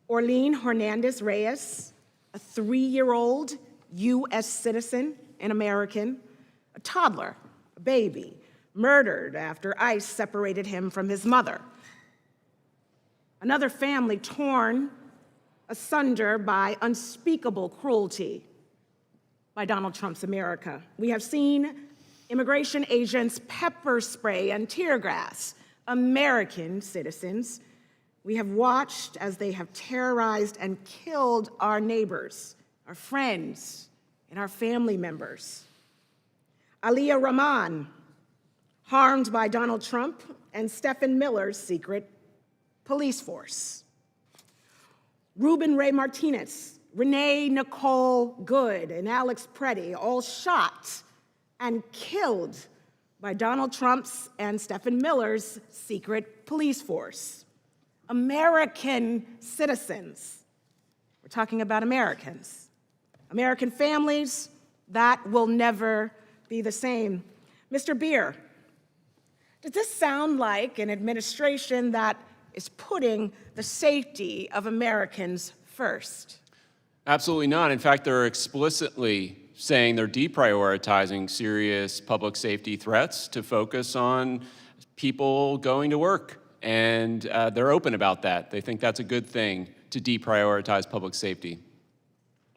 Orlene Hernandez Reyes, a 3-year-old U.S. citizen and American, a toddler, a baby, murdered after ICE separated him from his mother. Another family torn asunder by unspeakable cruelty by Donald Trump's America. We have seen immigration agents pepper spray and tear gas American citizens. We have watched as they have terrorized and killed our neighbors, our friends, and our family members. Aliyah Rahman, harmed by Donald Trump and Stephen Miller's secret police force. Ruben Ray Martinez, Renee Nicole Good, and Alex Preddy, all shot and killed by Donald Trump's and Stephen Miller's secret police force. American citizens. We're talking about Americans. American families, that will never be the same. Mr. Beer, does this sound like an administration that is putting the safety of Americans first? Absolutely not. In fact, they're explicitly saying they're deprioritizing serious public safety threats to focus on people going to work. And they're open about that. They think that's a good thing to deprioritize public safety.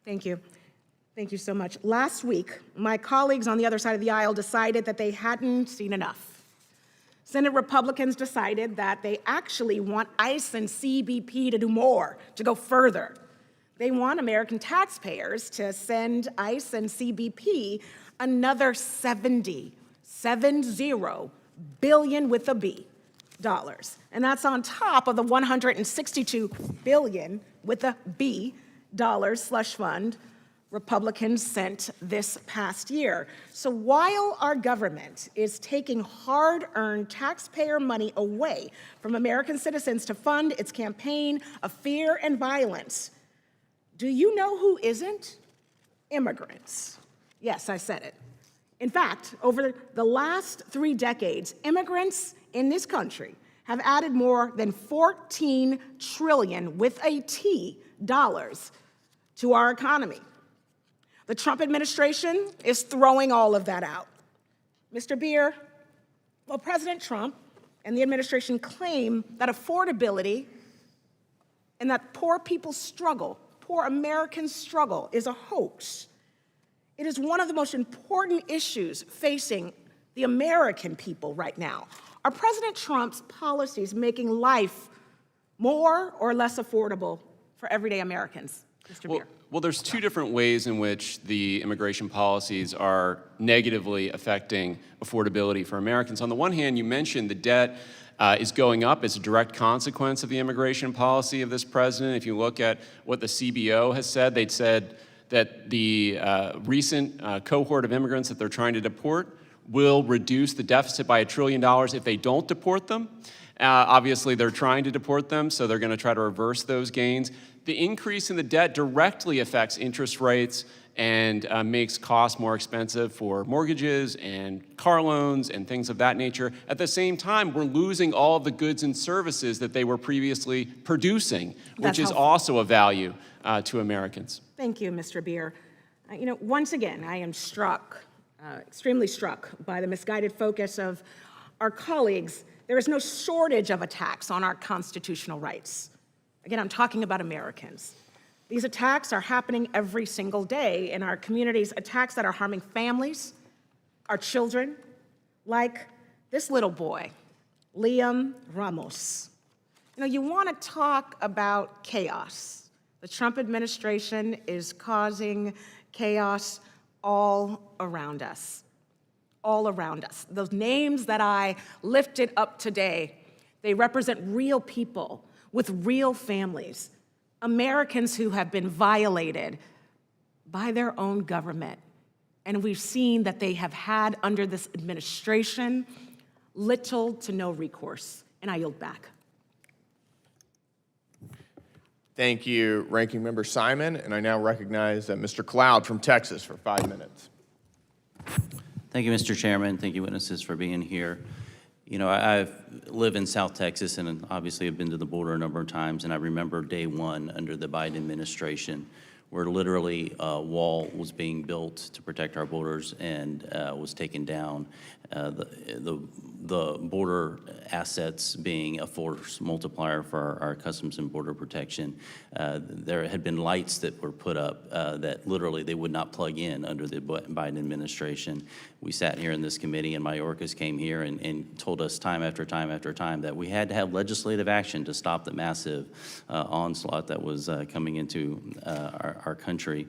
Thank you. Thank you so much. Last week, my colleagues on the other side of the aisle decided that they hadn't seen enough. Senate Republicans decided that they actually want ICE and CBP to do more, to go further. They want American taxpayers to send ICE and CBP another 70 billion with a B dollars. And that's on top of the 162 billion with a B dollars slush fund Republicans sent this past year. So while our government is taking hard-earned taxpayer money away from American citizens to fund its campaign of fear and violence, do you know who isn't? Immigrants. Yes, I said it. In fact, over the last 3 decades, immigrants in this country have added more than 14 trillion with a T dollars to our economy. The Trump administration is throwing all of that out. Mr. Beer, well, President Trump and the administration claim that affordability and that poor people's struggle, poor Americans' struggle, is a hoax. It is one of the most important issues facing the American people right now. Are President Trump's policies making life more or less affordable for everyday Americans? Mr. Beer. Well, there's 2 different ways in which the immigration policies are negatively affecting affordability for Americans. On the one hand, you mentioned the debt is going up as a direct consequence of the immigration policy of this president. If you look at what the CBO has said, they'd said that the recent cohort of immigrants that they're trying to deport will reduce the deficit by $1 trillion if they don't deport them. Obviously, they're trying to deport them, so they're going to try to reverse those gains. The increase in the debt directly affects interest rates and makes costs more expensive for mortgages and car loans and things of that nature. At the same time, we're losing all of the goods and services that they were previously producing, which is helpful. also a value to Americans. Thank you, Mr. Beer. Once again, I am struck, extremely struck by the misguided focus of our colleagues. There is no shortage of attacks on our constitutional rights. Again, I'm talking about Americans. These attacks are happening every single day in our communities, attacks that are harming families, our children, like this little boy, Liam Ramos. You want to talk about chaos. The Trump administration is causing chaos all around us. All around us. Those names that I lifted up today, they represent real people with real families, Americans who have been violated by their own government. And we've seen that they have had, under this administration, little to no recourse. And I yield back. Thank you, Ranking Member Simon. And I now recognize Mr. Cloud from Texas for 5 minutes. Thank you, Mr. Chairman. Thank you, witnesses, for being here. I live in South Texas and obviously have been to the border a number of times, and I remember day one under the Biden administration where literally a wall was being built to protect our borders and was taken down. The border assets being a force multiplier for our Customs and Border Protection. There had been lights that were put up that literally they would not plug in under the Biden administration. We sat here in this committee and Mayorkas came here and told us time after time after time that we had to have legislative action to stop the massive onslaught that was coming into our country.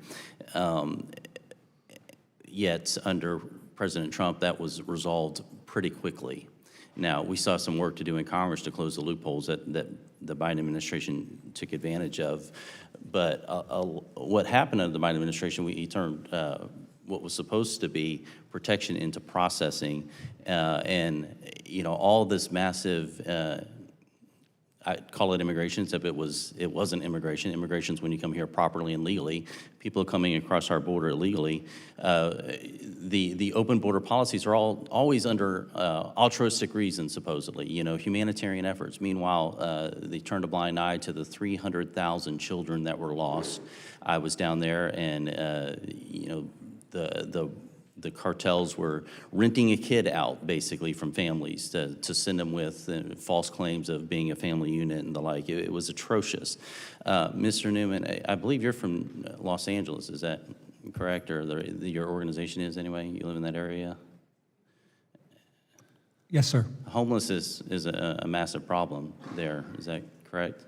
Yet under President Trump, that was resolved pretty quickly. Now, we saw some work to do in Congress to close the loopholes that the Biden administration took advantage of. But what happened under the Biden administration, he turned what was supposed to be protection into processing. And, all this massive, I call it immigration, except it wasn't immigration. Immigration's when you come here properly and legally. People coming across our border illegally. The open border policies are always under altruistic reasons, supposedly, humanitarian efforts. Meanwhile, they turned a blind eye to the 300,000 children that were lost. I was down there, and the cartels were renting a kid out, basically, from families to send them with false claims of being a family unit and the like. It was atrocious. Mr. Newman, I believe you're from Los Angeles. Is that correct? Or your organization is, anyway? You live in that area? Yes, sir. Homelessness is a massive problem there. Is that correct?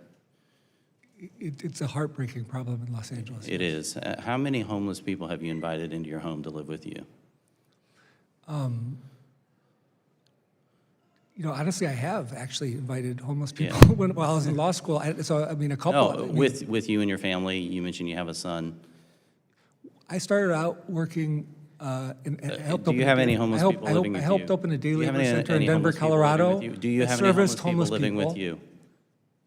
It's a heartbreaking problem in Los Angeles. It is. How many homeless people have you invited into your home to live with you? Honestly, I have actually invited homeless people while I was in law school. A couple. No, with you and your family. You mentioned you have a son. I started out working and helped. Do you have any homeless people living with you? I helped open a day Do you have labor center in any Denver, homeless people living Colorado. with you? Do you that have any homeless serviced people living with you?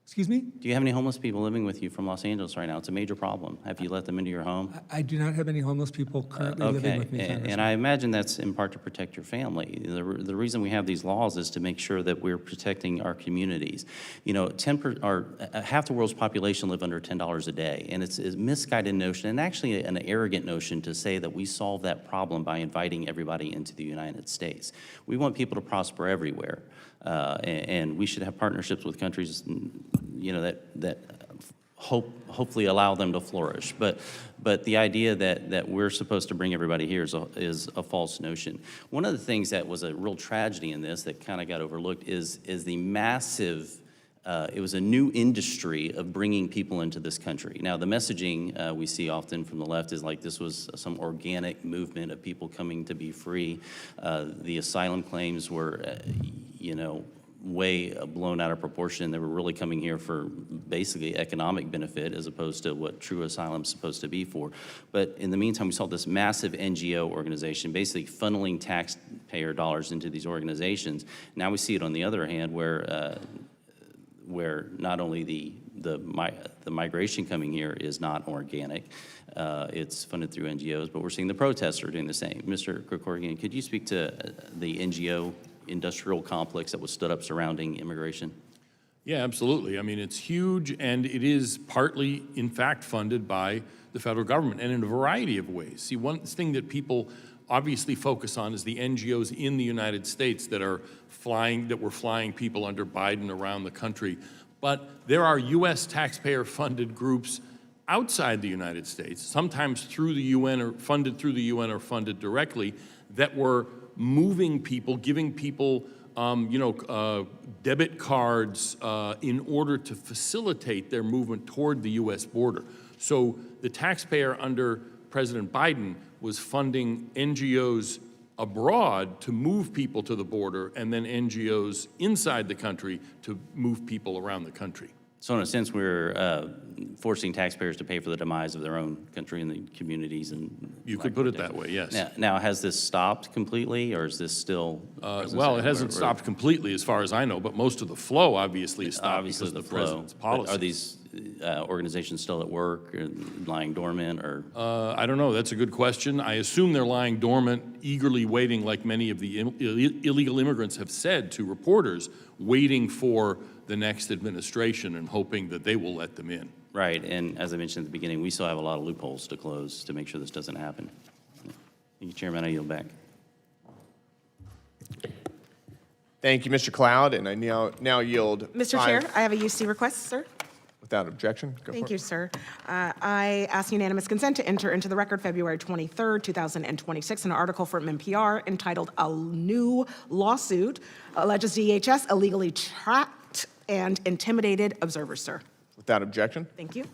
Excuse me? Do you have any homeless people living with you from Los Angeles right now? It's a major problem. Have you let them into your home? I do not have any homeless people currently living with me. And I imagine that's in part to protect your family. The reason we have these laws is to make sure that we're protecting our communities. Half the world's population live under $10 a day, and it's a misguided notion, and actually an arrogant notion, to say that we solve that problem by inviting everybody into the United States. We want people to prosper everywhere, and we should have partnerships with countries, that hopefully allow them to flourish. But the idea that we're supposed to bring everybody here is a false notion. One of the things that was a real tragedy in this that kind of got overlooked is the massive, it was a new industry of bringing people into this country. Now, the messaging we see often from the left is like this was some organic movement of people coming to be free. The asylum claims were, way blown out of proportion. They were really coming here for basically economic benefit as opposed to what true asylum is supposed to be for. But in the meantime, we saw this massive NGO organization basically funneling taxpayer dollars into these organizations. Now we see it on the other hand where not only the the migration coming here is not organic. It's funded through NGOs, but we're seeing the protests are doing the same. Mr. Krikorian, could you speak to the NGO industrial complex that was stood up surrounding immigration? Yeah, absolutely. I mean, it's huge, and it is partly, in fact, funded by the federal government, and in a variety of ways. See, one thing that people obviously focus on is the NGOs in the United States that were flying people under Biden around the country. But there are U.S. taxpayer-funded groups outside the United States, sometimes through the UN or funded through the UN or funded directly, that were moving people, giving people debit cards in order to facilitate their movement toward the U.S. border. So the taxpayer under President Biden was funding NGOs abroad to move people to the border, and then NGOs inside the country to move people around the country. So in a sense, we're forcing taxpayers to pay for the demise of their own country and the communities. And You could put it that way, yes. Now, has this stopped completely, or is this still? Well, it hasn't stopped completely as far as I know, but most of the flow obviously is stopped because of the president's policy. Are these organizations still at work or lying dormant, or? I don't know. That's a good question. I assume they're lying dormant, eagerly waiting, like many of the illegal immigrants have said to reporters, waiting for the next administration and hoping that they will let them in. Right, and as I mentioned at the beginning, we still have a lot of loopholes to close to make sure this doesn't happen. Thank you, Chairman. I yield back. Thank you, Mr. Cloud, and I now yield Mr. Chair, I have a UC request, sir. Without objection, go Thank for you, it. sir. I ask unanimous consent to enter into the record February 23rd, 2026, an article from NPR entitled "A New Lawsuit Alleges DHS Illegally Tracked and Intimidated Observers," sir. Without objection. Thank you. Is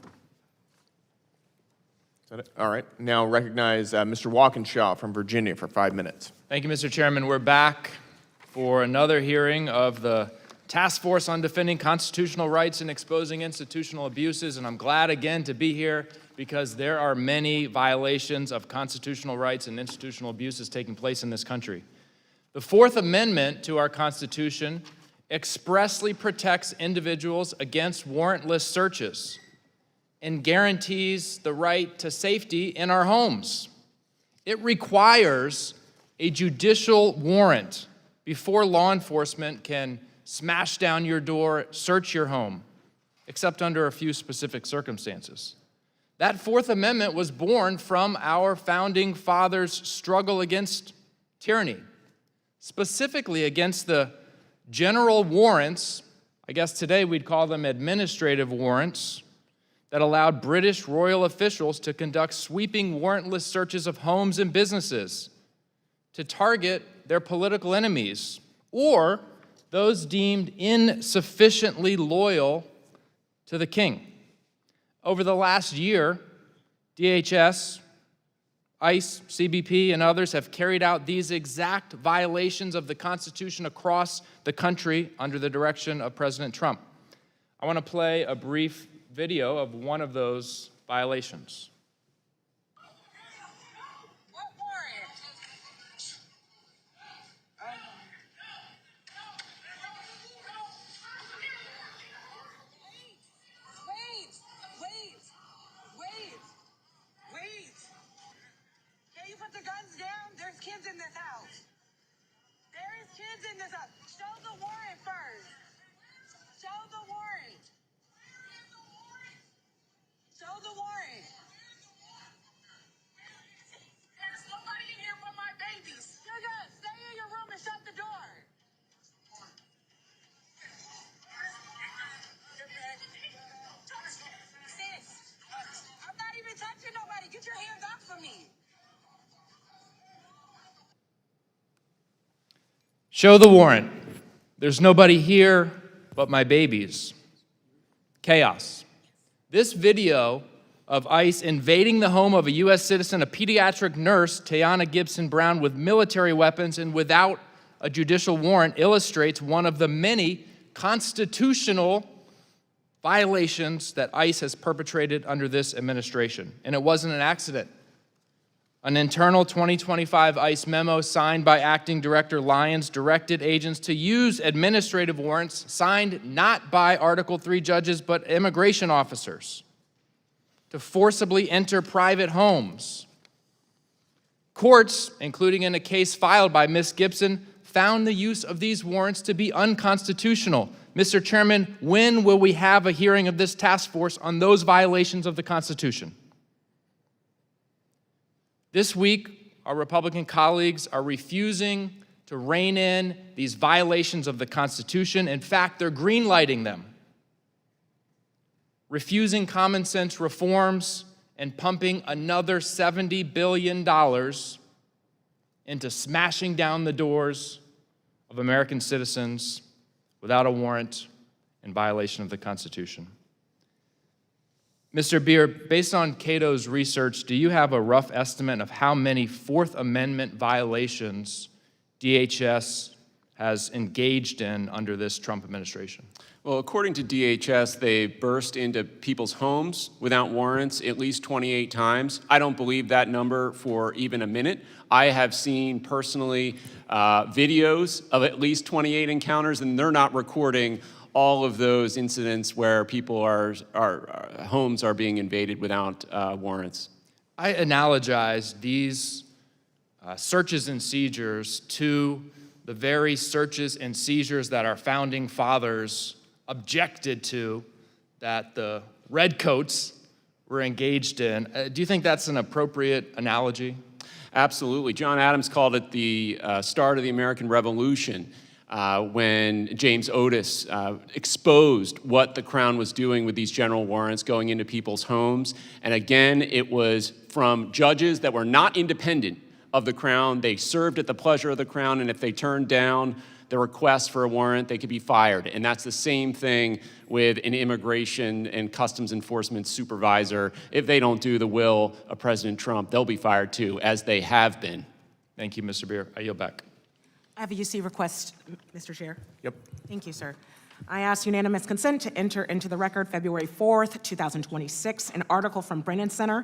that it? All right. Now recognize Mr. Walkinshaw from Virginia for 5 minutes. Thank you, Mr. Chairman. We're back for another hearing of the Task Force on Defending Constitutional Rights and Exposing Institutional Abuses, and I'm glad again to be here because there are many violations of constitutional rights and institutional abuses taking place in this country. The Fourth Amendment to our Constitution expressly protects individuals against warrantless searches and guarantees the right to safety in our homes. It requires a judicial warrant before law enforcement can smash down your door, search your home, except under a few specific circumstances. That Fourth Amendment was born from our founding fathers' struggle against tyranny, specifically against the general warrants, I guess today we'd call them administrative warrants, that allowed British royal officials to conduct sweeping warrantless searches of homes and businesses to target their political enemies or those deemed insufficiently loyal to the king. Over the last year, DHS, ICE, CBP, and others have carried out these exact violations of the Constitution across the country under the direction of President Trump. I want to play a brief video of one of those violations. Kids in this house. There is kids in this house. Show the warrant first. Show the warrant. Show the warrant. There's nobody in here but my babies. Sugar, stay in your room and shut the door. Sis, I'm not even touching nobody. Get your hands off of me. Show the warrant. There's nobody here but my babies. Chaos. This video of ICE invading the home of a U.S. citizen, a pediatric nurse, Tayana Gibson Brown, with military weapons and without a judicial warrant illustrates one of the many constitutional violations that ICE has perpetrated under this administration. And it wasn't an accident. An internal 2025 ICE memo signed by Acting Director Lyons directed agents to use administrative warrants signed not by Article 3 judges but immigration officers to forcibly enter private homes. Courts, including in a case filed by Ms. Gibson, found the use of these warrants to be unconstitutional. Mr. Chairman, when will we have a hearing of this task force on those violations of the Constitution? This week, our Republican colleagues are refusing to rein in these violations of the Constitution. In fact, they're greenlighting them, refusing common sense reforms and pumping another $70 billion into smashing down the doors of American citizens without a warrant in violation of the Constitution. Mr. Beer, based on Cato's research, do you have a rough estimate of how many Fourth Amendment violations DHS has engaged in under this Trump administration? Well, according to DHS, they burst into people's homes without warrants at least 28 times. I don't believe that number for even a minute. I have seen personally videos of at least 28 encounters, and they're not recording all of those incidents where people homes are being invaded without warrants. I analogize these searches and seizures to the very searches and seizures that our founding fathers objected to, that the redcoats were engaged in. Do you think that's an appropriate analogy? Absolutely. John Adams called it the start of the American Revolution, when James Otis exposed what the Crown was doing with these general warrants going into people's homes. And again, it was from judges that were not independent of the Crown. They served at the pleasure of the Crown, and if they turned down the request for a warrant, they could be fired. And that's the same thing with an immigration and customs enforcement supervisor. If they don't do the will of President Trump, they'll be fired too, as they have been. Thank you, Mr. Beer. I yield back. I have a UC request, Mr. Chair. Yep. Thank you, sir. I ask unanimous consent to enter into the record February 4th, 2026, an article from Brennan Center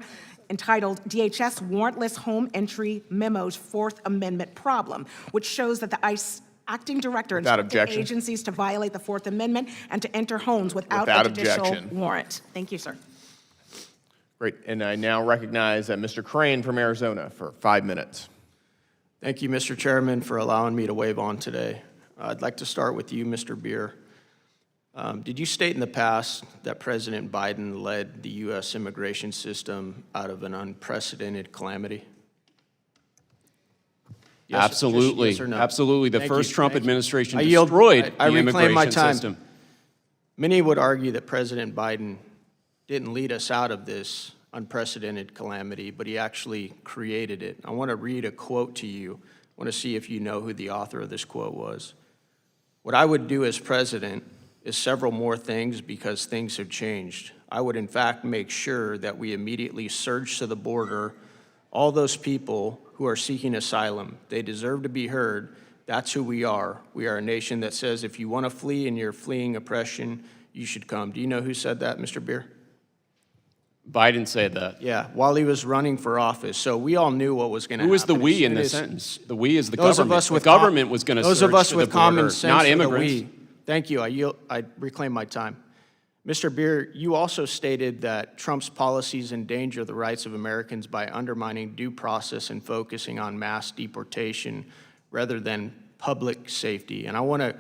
entitled DHS Warrantless Home Entry Memos Fourth Amendment Problem, which shows that the ICE acting director Without instructed objection. agencies to violate the Fourth Amendment and to enter homes without Without a judicial objection. warrant. Thank you, sir. Great. And I now recognize Mr. Crane from Arizona for 5 minutes. Thank you, Mr. Chairman, for allowing me to wave on today. I'd like to start with you, Mr. Beer. Did you state in the past that President Biden led the U.S. immigration system out of an unprecedented calamity? Yes, just Absolutely. yes or no? Absolutely. The Thank first you, Trump thank you. administration I yield- destroyed I the reclaim my immigration time. system. Many would argue that President Biden didn't lead us out of this unprecedented calamity, but he actually created it. I want to read a quote to you. I want to see if you know who the author of this quote was. What I would do as president is several more things because things have changed. I would, in fact, make sure that we immediately surge to the border all those people who are seeking asylum. They deserve to be heard. That's who we are. We are a nation that says if you want to flee and you're fleeing oppression, you should come. Do you know who said that, Mr. Beer? Biden said that. Yeah, while he was running for office. So we all knew what was going to happen. Who was the as we in soon the as- sentence? The we is the Those government. of us with the government was going to those surge of us to with the border, common sense not are the immigrants. we. Thank you. I reclaim my time. Mr. Beer, you also stated that Trump's policies endanger the rights of Americans by undermining due process and focusing on mass deportation rather than public safety. And I want to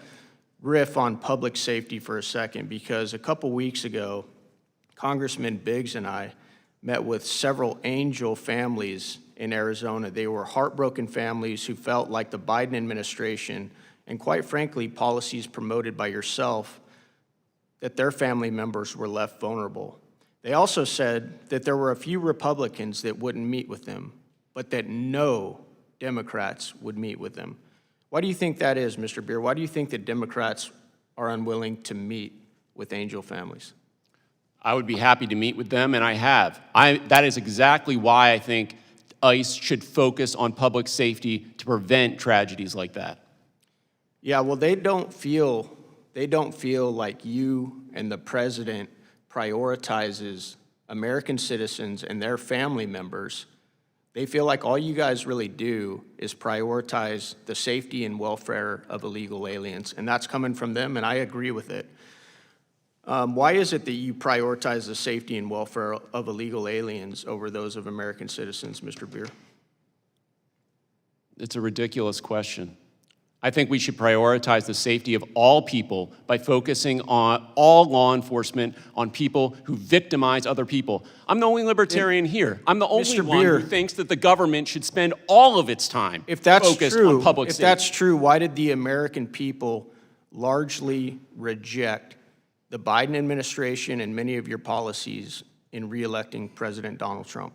riff on public safety for a second because a couple weeks ago, Congressman Biggs and I met with several angel families in Arizona. They were heartbroken families who felt like the Biden administration, and quite frankly, policies promoted by yourself, that their family members were left vulnerable. They also said that there were a few Republicans that wouldn't meet with them, but that no Democrats would meet with them. Why do you think that is, Mr. Beer? Why do you think that Democrats are unwilling to meet with angel families? I would be happy to meet with them, and I have. That is exactly why I think ICE should focus on public safety to prevent tragedies like that. Yeah, well, they don't feel like you and the president prioritizes American citizens and their family members. They feel like all you guys really do is prioritize the safety and welfare of illegal aliens, and that's coming from them, and I agree with it. Why is it that you prioritize the safety and welfare of illegal aliens over those of American citizens, Mr. Beer? It's a ridiculous question. I think we should prioritize the safety of all people by focusing on all law enforcement on people who victimize other people. I'm the only libertarian here. I'm the only Mr. one Beer, who thinks that the government should spend all of its time If that's focused true, on public if safety. that's true, why did the American people largely reject the Biden administration and many of your policies in re-electing President Donald Trump?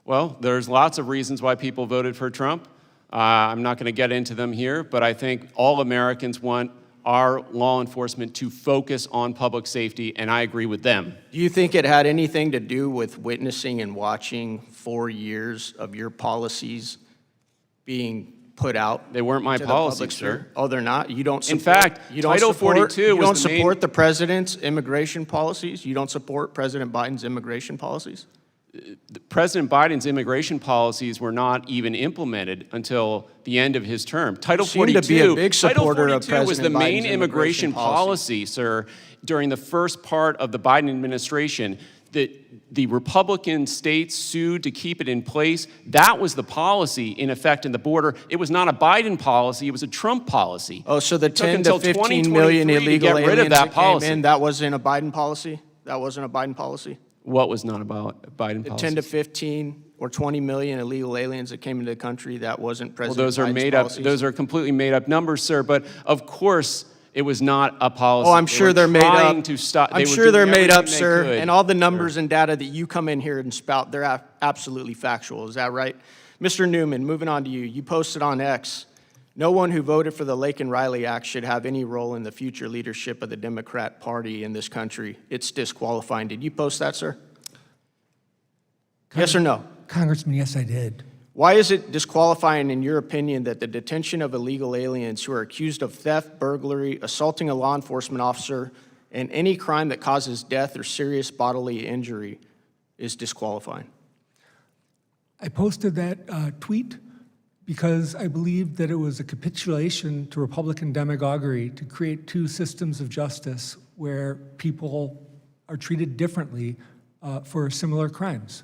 Well, there's lots of reasons why people voted for Trump. I'm not going to get into them here, but I think all Americans want our law enforcement to focus on public safety, and I agree with them. Do you think it had anything to do with witnessing and watching 4 years of your policies being put out? They weren't my to the public policies, sir. Oh, they're not? You don't In support, fact, you don't Title support, 42 you was don't the main- support the president's immigration policies? You don't support President Biden's immigration policies? President Biden's immigration policies were not even implemented until the end of his term. Title seem to 42, be a big Title supporter of 42 was the President main Biden's immigration immigration policy, sir, during the first part of the Biden administration. The Republican states sued to keep it in place. That was the policy in effect in the border. It was not a Biden policy, it was a Trump policy. Oh, so the It took 10 until to 15 million 2023 to illegal get rid aliens of that that policy. came in, that wasn't a Biden policy? That wasn't a Biden policy? What was not about Biden The policy? 10 to 15 or 20 million illegal aliens that came into the country, that wasn't Well, President those are Biden's made up. policies? Those are completely made up numbers, sir. But of course, it was not a policy. Oh, I'm They sure were they're made trying up. to stop. I'm they were sure they're doing made up, everything they sir. could. And all the numbers and data that you come in here and spout, they're absolutely factual. Is that right? Mr. Newman, moving on to you. You posted on X, no one who voted for the Lake and Riley Act should have any role in the future leadership of the Democrat Party in this country. It's disqualifying. Did you post that, sir? Yes or no? Congressman, yes, I did. Why is it disqualifying, in your opinion, that the detention of illegal aliens who are accused of theft, burglary, assaulting a law enforcement officer, and any crime that causes death or serious bodily injury is disqualifying? I posted that tweet because I believed that it was a capitulation to Republican demagoguery to create two systems of justice where people are treated differently for similar crimes.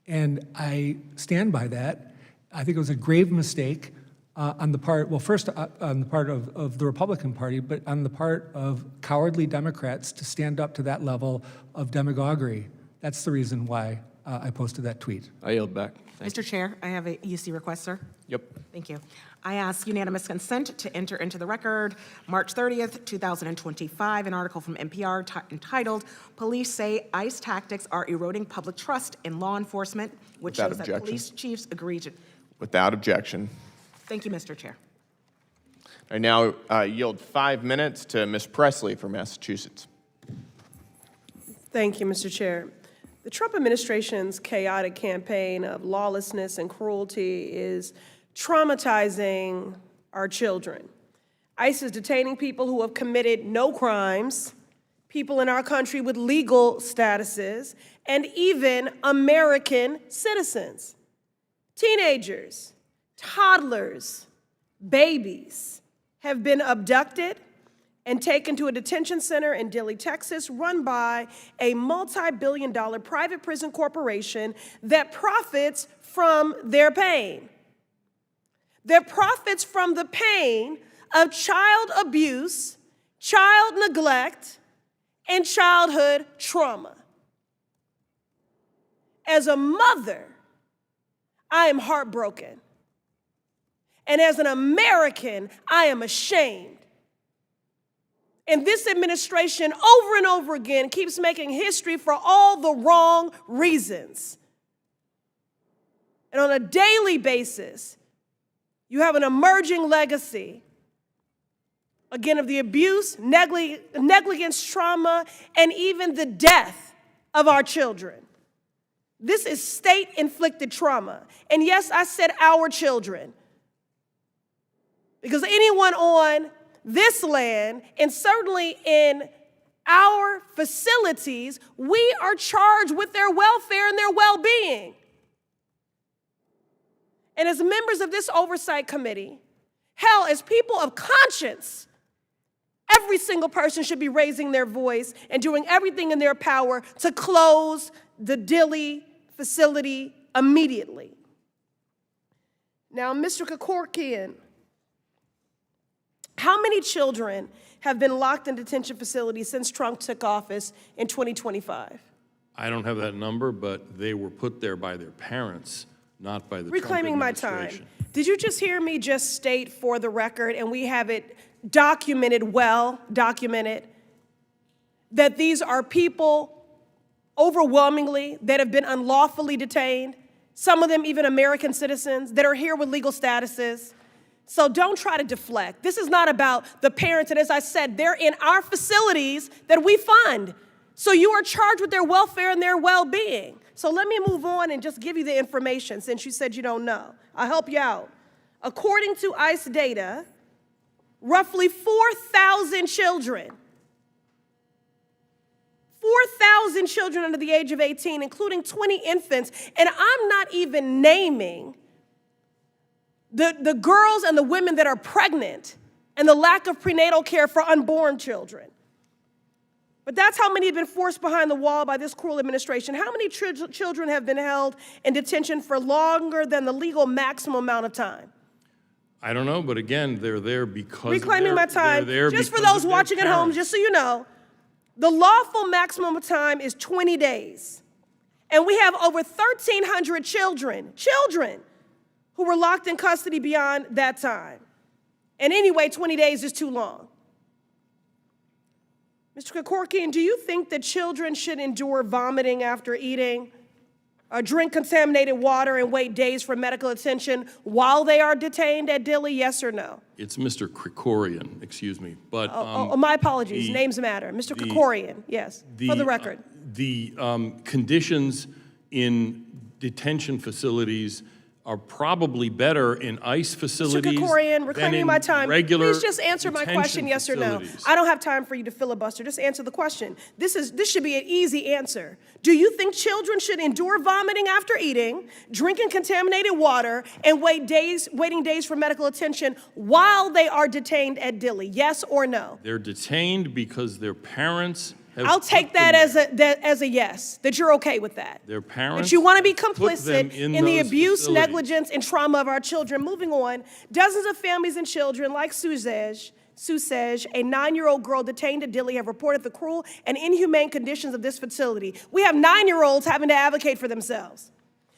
And I stand by that. I think it was a grave mistake on the part, well, first on the part of the Republican Party, but on the part of cowardly Democrats to stand up to that level of demagoguery. That's the reason why I posted that tweet. I yield back. Mr. Chair, I have a UC request, sir. Yep. Thank you. I ask unanimous consent to enter into the record March 30th, 2025, an article from NPR entitled, "Police Say ICE Tactics Are Eroding Public Trust in Law Enforcement," which Without shows that objection. police chiefs agree to. Without objection. Thank you, Mr. Chair. I now yield 5 minutes to Ms. Presley from Massachusetts. Thank you, Mr. Chair. The Trump administration's chaotic campaign of lawlessness and cruelty is traumatizing our children. ICE is detaining people who have committed no crimes, people in our country with legal statuses, and even American citizens. Teenagers, toddlers, babies have been abducted and taken to a detention center in Dilley, Texas, run by a multi-billion-dollar private prison corporation that profits from their pain. That profits from the pain of child abuse, child neglect, and childhood trauma. As a mother, I am heartbroken. And as an American, I am ashamed. And this administration over and over again keeps making history for all the wrong reasons. And on a daily basis, you have an emerging legacy, again, of the abuse, negligence, trauma, and even the death of our children. This is state-inflicted trauma. And yes, I said our children. Because anyone on this land, and certainly in our facilities, we are charged with their welfare and their well-being. And as members of this oversight committee, hell, as people of conscience, every single person should be raising their voice and doing everything in their power to close the Dilley facility immediately. Now, Mr. Kevorkian, how many children have been locked in detention facilities since Trump took office in 2025? I don't have that number, but they were put there by their parents, not by the Reclaiming my Trump time. administration. Did you just hear me just state for the record, and we have it documented, well documented, that these are people overwhelmingly that have been unlawfully detained, some of them even American citizens that are here with legal statuses. So don't try to deflect. This is not about the parents, and as I said, they're in our facilities that we fund. So you are charged with their welfare and their well-being. So let me move on and just give you the information since you said you don't know. I'll help you out. According to ICE data, roughly 4,000 children, 4,000 children under the age of 18, including 20 infants, and I'm not even naming the girls and the women that are pregnant and the lack of prenatal care for unborn children. But that's how many have been forced behind the wall by this cruel administration. How many children have been held in detention for longer than the legal maximum amount of time? I don't know, but again, they're there because Reclaiming my time, they're there just for because those of their watching at home, parents. just so you know, the lawful maximum of time is 20 days. And we have over 1,300 children who were locked in custody beyond that time. And anyway, 20 days is too long. Mr. Kevorkian, do you think that children should endure vomiting after eating, or drink contaminated water and wait days for medical attention while they are detained at Dilley, yes or no? It's Mr. Krikorian, excuse me, but My apologies, the- names matter. Mr. Kevorkian, yes, for the record. The conditions in detention facilities are probably better in ICE Mr. facilities Kevorkian, than reclaiming in my time. regular Please just answer my question, detention yes or no. facilities. I don't have time for you to filibuster. Just answer the question. This should be an easy answer. Do you think children should endure vomiting after eating, drinking contaminated water, and waiting days for medical attention while they are detained at Dilley? Yes or no? They're detained because their parents have I'll take put that them as a yes, that you're okay with that. Their parents That you want to be put them complicit in the those abuse, facilities. negligence, and trauma of our children. Moving on, dozens of families and children like Suzej, a 9-year-old girl detained at Dilley, have reported the cruel and inhumane conditions of this facility. We have 9-year-olds having to advocate for themselves.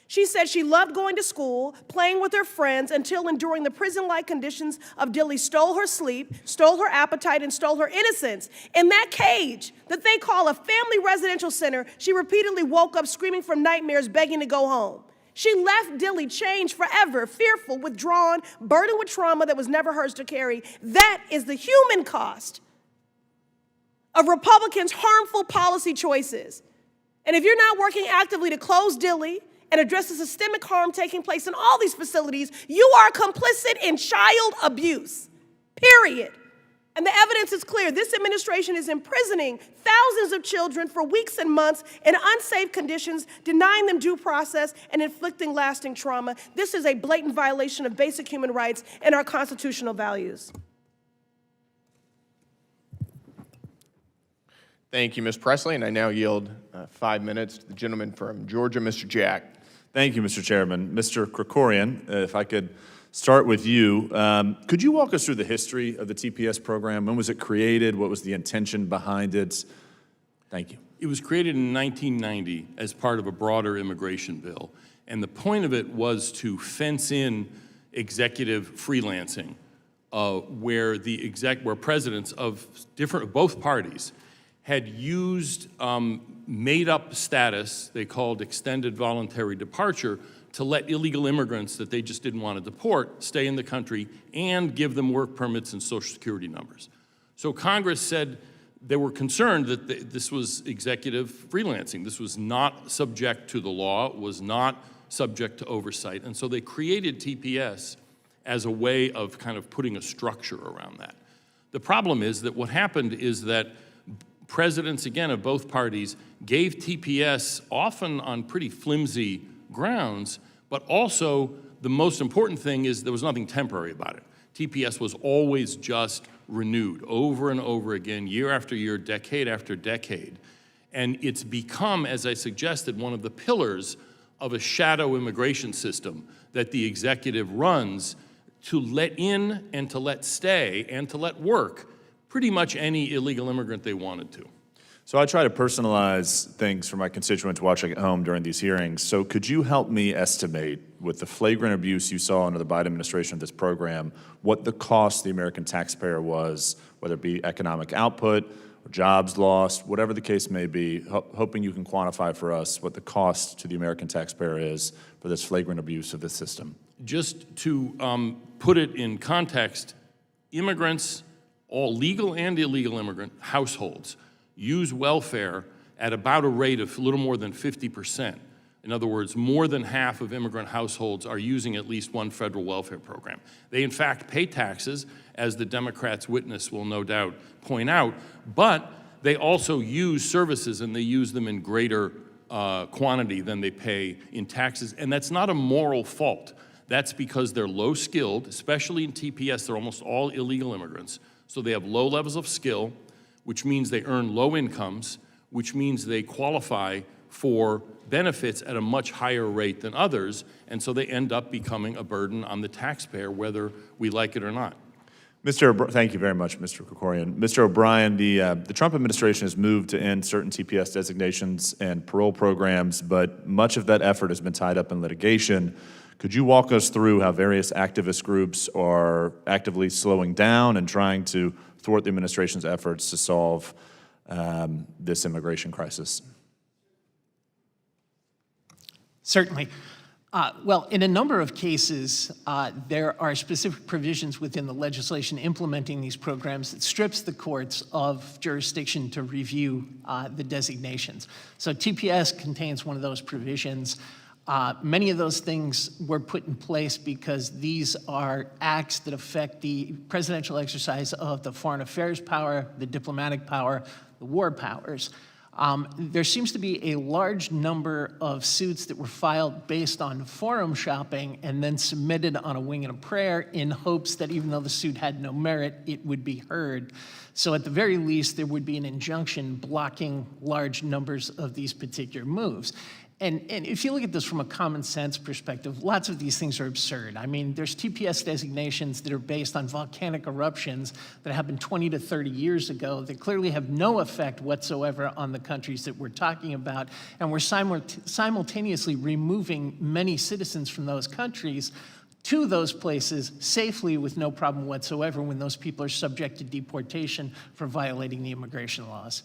She said she loved going to school, playing with her friends, until enduring the prison-like conditions of Dilley stole her sleep, stole her appetite, and stole her innocence. In that cage that they call a family residential center, she repeatedly woke up screaming from nightmares, begging to go home. She left Dilley changed forever, fearful, withdrawn, burdened with trauma that was never hers to carry. That is the human cost of Republicans' harmful policy choices. And if you're not working actively to close Dilley and address the systemic harm taking place in all these facilities, you are complicit in child abuse, period. And the evidence is clear. This administration is imprisoning thousands of children for weeks and months in unsafe conditions, denying them due process and inflicting lasting trauma. This is a blatant violation of basic human rights and our constitutional values. Thank you, Ms. Presley, and I now yield 5 minutes to the gentleman from Georgia, Mr. Jack. Thank you, Mr. Chairman. Mr. Krikorian, if I could start with you, could you walk us through the history of the TPS program? When was it created? What was the intention behind it? Thank you. It was created in 1990 as part of a broader immigration bill. And the point of it was to fence in executive freelancing, where presidents of both parties had used made-up status they called extended voluntary departure to let illegal immigrants that they just didn't want to deport stay in the country and give them work permits and Social Security numbers. So Congress said they were concerned that this was executive freelancing. This was not subject to the law, was not subject to oversight, and so they created TPS as a way of kind of putting a structure around that. The problem is that what happened is that presidents, again, of both parties gave TPS often on pretty flimsy grounds, but also the most important thing is there was nothing temporary about it. TPS was always just renewed over and over again, year after year, decade after decade. And it's become, as I suggested, one of the pillars of a shadow immigration system that the executive runs to let in and to let stay and to let work pretty much any illegal immigrant they wanted to. So I try to personalize things for my constituents watching at home during these hearings. So could you help me estimate, with the flagrant abuse you saw under the Biden administration of this program, what the cost to the American taxpayer was, whether it be economic output or jobs lost, whatever the case may be, hoping you can quantify for us what the cost to the American taxpayer is for this flagrant abuse of the system? Just to put it in context, immigrants, all legal and illegal immigrant households, use welfare at about a rate of a little more than 50%. In other words, more than half of immigrant households are using at least one federal welfare program. They, in fact, pay taxes, as the Democrats' witness will no doubt point out, but they also use services, and they use them in greater quantity than they pay in taxes. And that's not a moral fault. That's because they're low-skilled, especially in TPS, they're almost all illegal immigrants. So they have low levels of skill, which means they earn low incomes, which means they qualify for benefits at a much higher rate than others, and so they end up becoming a burden on the taxpayer, whether we like it or not. Thank you very much, Mr. Krikorian. Mr. O'Brien, the Trump administration has moved to end certain TPS designations and parole programs, but much of that effort has been tied up in litigation. Could you walk us through how various activist groups are actively slowing down and trying to thwart the administration's efforts to solve this immigration crisis? Certainly. Well, in a number of cases, there are specific provisions within the legislation implementing these programs that strips the courts of jurisdiction to review the designations. So TPS contains one of those provisions. Many of those things were put in place because these are acts that affect the presidential exercise of the foreign affairs power, the diplomatic power, the war powers. There seems to be a large number of suits that were filed based on forum shopping and then submitted on a wing and a prayer in hopes that even though the suit had no merit, it would be heard. So at the very least, there would be an injunction blocking large numbers of these particular moves. And if you look at this from a common sense perspective, lots of these things are absurd. I mean, there's TPS designations that are based on volcanic eruptions that happened 20 to 30 years ago that clearly have no effect whatsoever on the countries that we're talking about. And we're simultaneously removing many citizens from those countries to those places safely with no problem whatsoever when those people are subject to deportation for violating the immigration laws.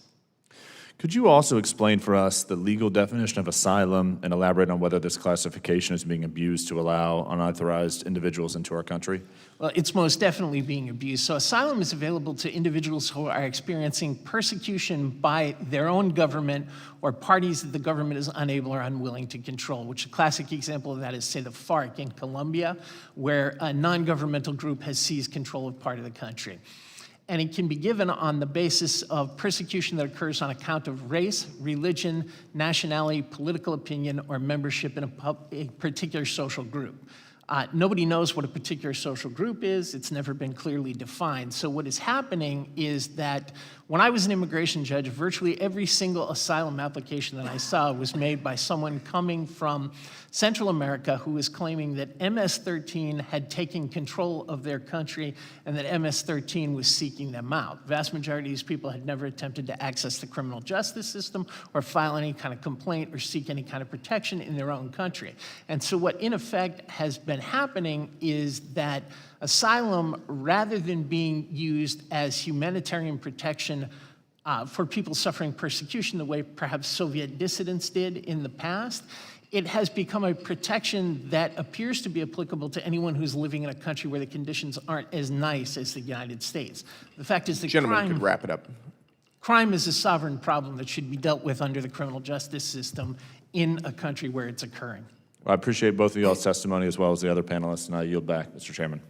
Could you also explain for us the legal definition of asylum and elaborate on whether this classification is being abused to allow unauthorized individuals into our country? Well, it's most definitely being abused. So asylum is available to individuals who are experiencing persecution by their own government or parties that the government is unable or unwilling to control, which a classic example of that is, say, the FARC in Colombia, where a non-governmental group has seized control of part of the country. And it can be given on the basis of persecution that occurs on account of race, religion, nationality, political opinion, or membership in a particular social group. Nobody knows what a particular social group is. It's never been clearly defined. So what is happening is that when I was an immigration judge, virtually every single asylum application that I saw was made by someone coming from Central America who was claiming that MS-13 had taken control of their country and that MS-13 was seeking them out. The vast majority of these people had never attempted to access the criminal justice system or file any kind of complaint or seek any kind of protection in their own country. And so what in effect has been happening is that asylum, rather than being used as humanitarian protection for people suffering persecution the way perhaps Soviet dissidents did in the past, it has become a protection that appears to be applicable to anyone who's living in a country where the conditions aren't as nice as the United States. The fact is that Gentlemen, could wrap it up. Crime is a sovereign problem that should be dealt with under the criminal justice system in a country where it's occurring. Well, I appreciate both of y'all's testimony as well as the other panelists, and I yield back, Mr. Chairman.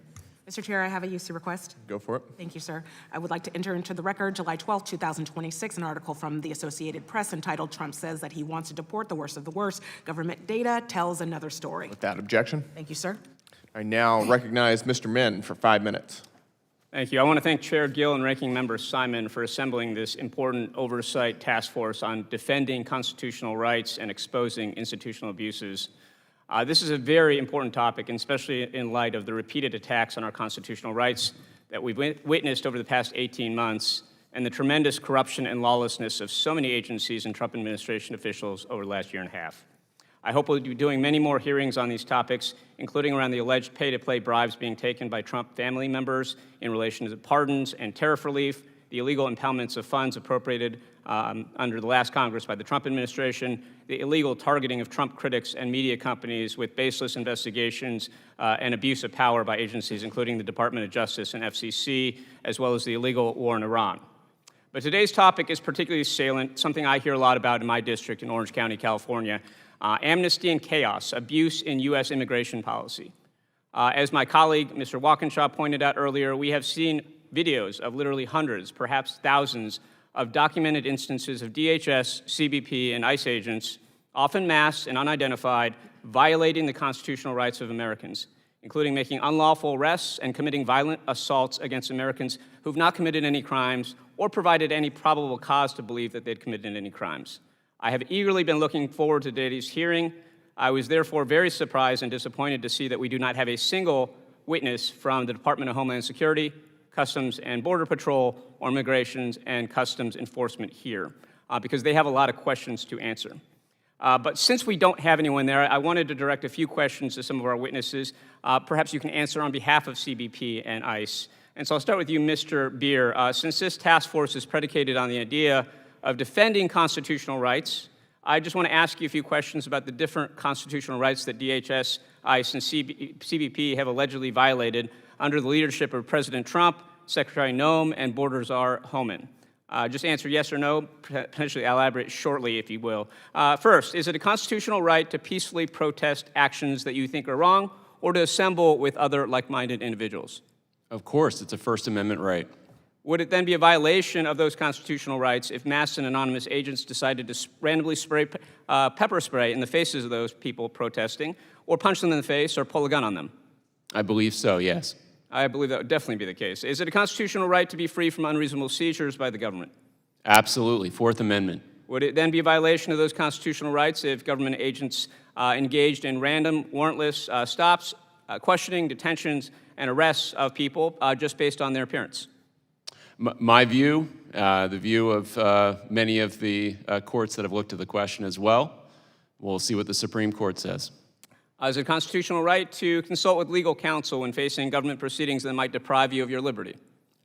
Mr. Chair, I have a UC request. Go for it. Thank you, sir. I would like to enter into the record July 12, 2026, an article from the Associated Press entitled "Trump Says That He Wants to Deport the Worst of the Worst. Government Data Tells Another Story." Without objection. Thank you, sir. I now recognize Mr. Min for 5 minutes. Thank you. I want to thank Chair Gill and Ranking Member Simon for assembling this important oversight task force on defending constitutional rights and exposing institutional abuses. This is a very important topic, and especially in light of the repeated attacks on our constitutional rights that we've witnessed over the past 18 months and the tremendous corruption and lawlessness of so many agencies and Trump administration officials over the last year and a half. I hope we'll be doing many more hearings on these topics, including around the alleged pay-to-play bribes being taken by Trump family members in relation to pardons and tariff relief, the illegal impoundments of funds appropriated under the last Congress by the Trump administration, the illegal targeting of Trump critics and media companies with baseless investigations and abuse of power by agencies, including the Department of Justice and FCC, as well as the illegal war in Iran. But today's topic is particularly salient, something I hear a lot about in my district in Orange County, California. Amnesty and chaos, abuse in U.S. immigration policy. As my colleague, Mr. Walkinshaw, pointed out earlier, we have seen videos of literally hundreds, perhaps thousands, of documented instances of DHS, CBP, and ICE agents, often masked and unidentified, violating the constitutional rights of Americans, including making unlawful arrests and committing violent assaults against Americans who've not committed any crimes or provided any probable cause to believe that they'd committed any crimes. I have eagerly been looking forward to today's hearing. I was therefore very surprised and disappointed to see that we do not have a single witness from the Department of Homeland Security, Customs and Border Patrol, or Immigration and Customs Enforcement here, because they have a lot of questions to answer. But since we don't have anyone there, I wanted to direct a few questions to some of our witnesses. Perhaps you can answer on behalf of CBP and ICE. And so I'll start with you, Mr. Beer. Since this task force is predicated on the idea of defending constitutional rights, I just want to ask you a few questions about the different constitutional rights that DHS, ICE, and CBP have allegedly violated under the leadership of President Trump, Secretary Noem, and Border Czar Homan. Just answer yes or no, potentially elaborate shortly, if you will. First, is it a constitutional right to peacefully protest actions that you think are wrong, or to assemble with other like-minded individuals? Of course, it's a First Amendment right. Would it then be a violation of those constitutional rights if masked and anonymous agents decided to randomly spray pepper spray in the faces of those people protesting, or punch them in the face, or pull a gun on them? I believe so, yes. I believe that would definitely be the case. Is it a constitutional right to be free from unreasonable seizures by the government? Absolutely, Fourth Amendment. Would it then be a violation of those constitutional rights if government agents engaged in random, warrantless stops, questioning, detentions, and arrests of people just based on their appearance? My view, the view of many of the courts that have looked at the question as well, we'll see what the Supreme Court says. Is it a constitutional right to consult with legal counsel when facing government proceedings that might deprive you of your liberty?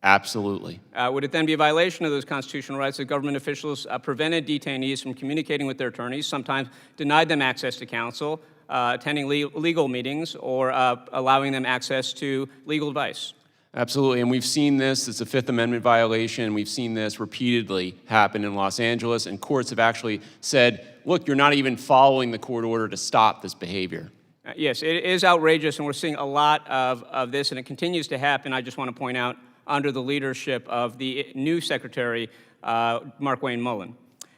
Absolutely. Would it then be a violation of those constitutional rights if government officials prevented detainees from communicating with their attorneys, sometimes denied them access to counsel, attending legal meetings, or allowing them access to legal advice? Absolutely, and we've seen this. It's a Fifth Amendment violation. We've seen this repeatedly happen in Los Angeles, and courts have actually said, look, you're not even following the court order to stop this behavior. Yes, it is outrageous, and we're seeing a lot of this, and it continues to happen, I just want to point out, under the leadership of the new Secretary, Mark Wayne Mullen.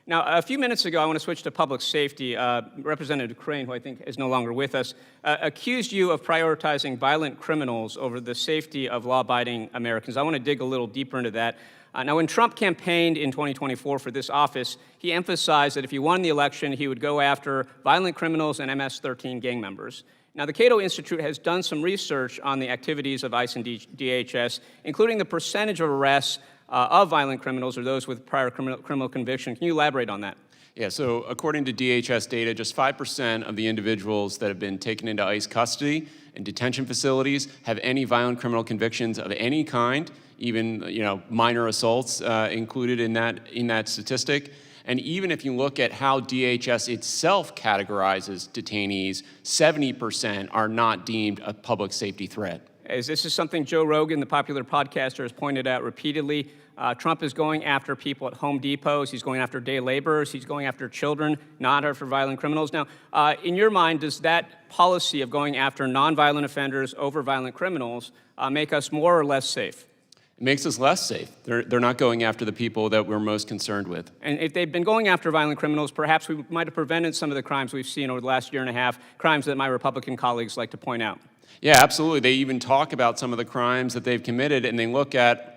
Now, a few minutes ago, I want to switch to public safety. Representative Crane, who I think is no longer with us, accused you of prioritizing violent criminals over the safety of law-abiding Americans. I want to dig a little deeper into that. Now, when Trump campaigned in 2024 for this office, he emphasized that if he won the election, he would go after violent criminals and MS-13 gang members. Now, the Cato Institute has done some research on the activities of ICE and DHS, including the percentage of arrests of violent criminals or those with prior criminal conviction. Can you elaborate on that? Yeah, so according to DHS data, just 5% of the individuals that have been taken into ICE custody and detention facilities have any violent criminal convictions of any kind, even minor assaults included in that statistic. And even if you look at how DHS itself categorizes detainees, 70% are not deemed a public safety threat. As this is something Joe Rogan, the popular podcaster, has pointed out repeatedly. Trump is going after people at Home Depots. He's going after day laborers. He's going after children, not after violent criminals. Now, in your mind, does that policy of going after nonviolent offenders over violent criminals make us more or less safe? It makes us less safe. They're not going after the people that we're most concerned with. And if they'd been going after violent criminals, perhaps we might have prevented some of the crimes we've seen over the last year and a half, crimes that my Republican colleagues like to point out. Yeah, absolutely. They even talk about some of the crimes that they've committed, and they look at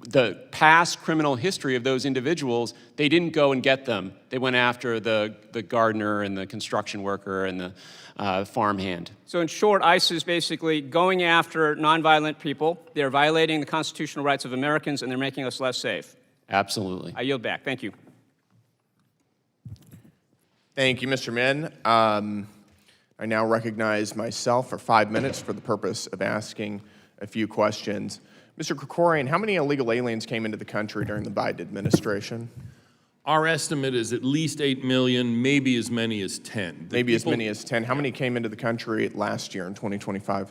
the past criminal history of those individuals. They didn't go and get them. They went after the gardener and the construction worker and the farmhand. So in short, ICE is basically going after nonviolent people. They're violating the constitutional rights of Americans, and they're making us less safe. Absolutely. I yield back. Thank you. Thank you, Mr. Min. I now recognize myself for 5 minutes for the purpose of asking a few questions. Mr. Krikorian, how many illegal aliens came into the country during the Biden administration? Our estimate is at least 8 million, maybe as many as 10. Maybe as many as 10. How many came into the country last year in 2025?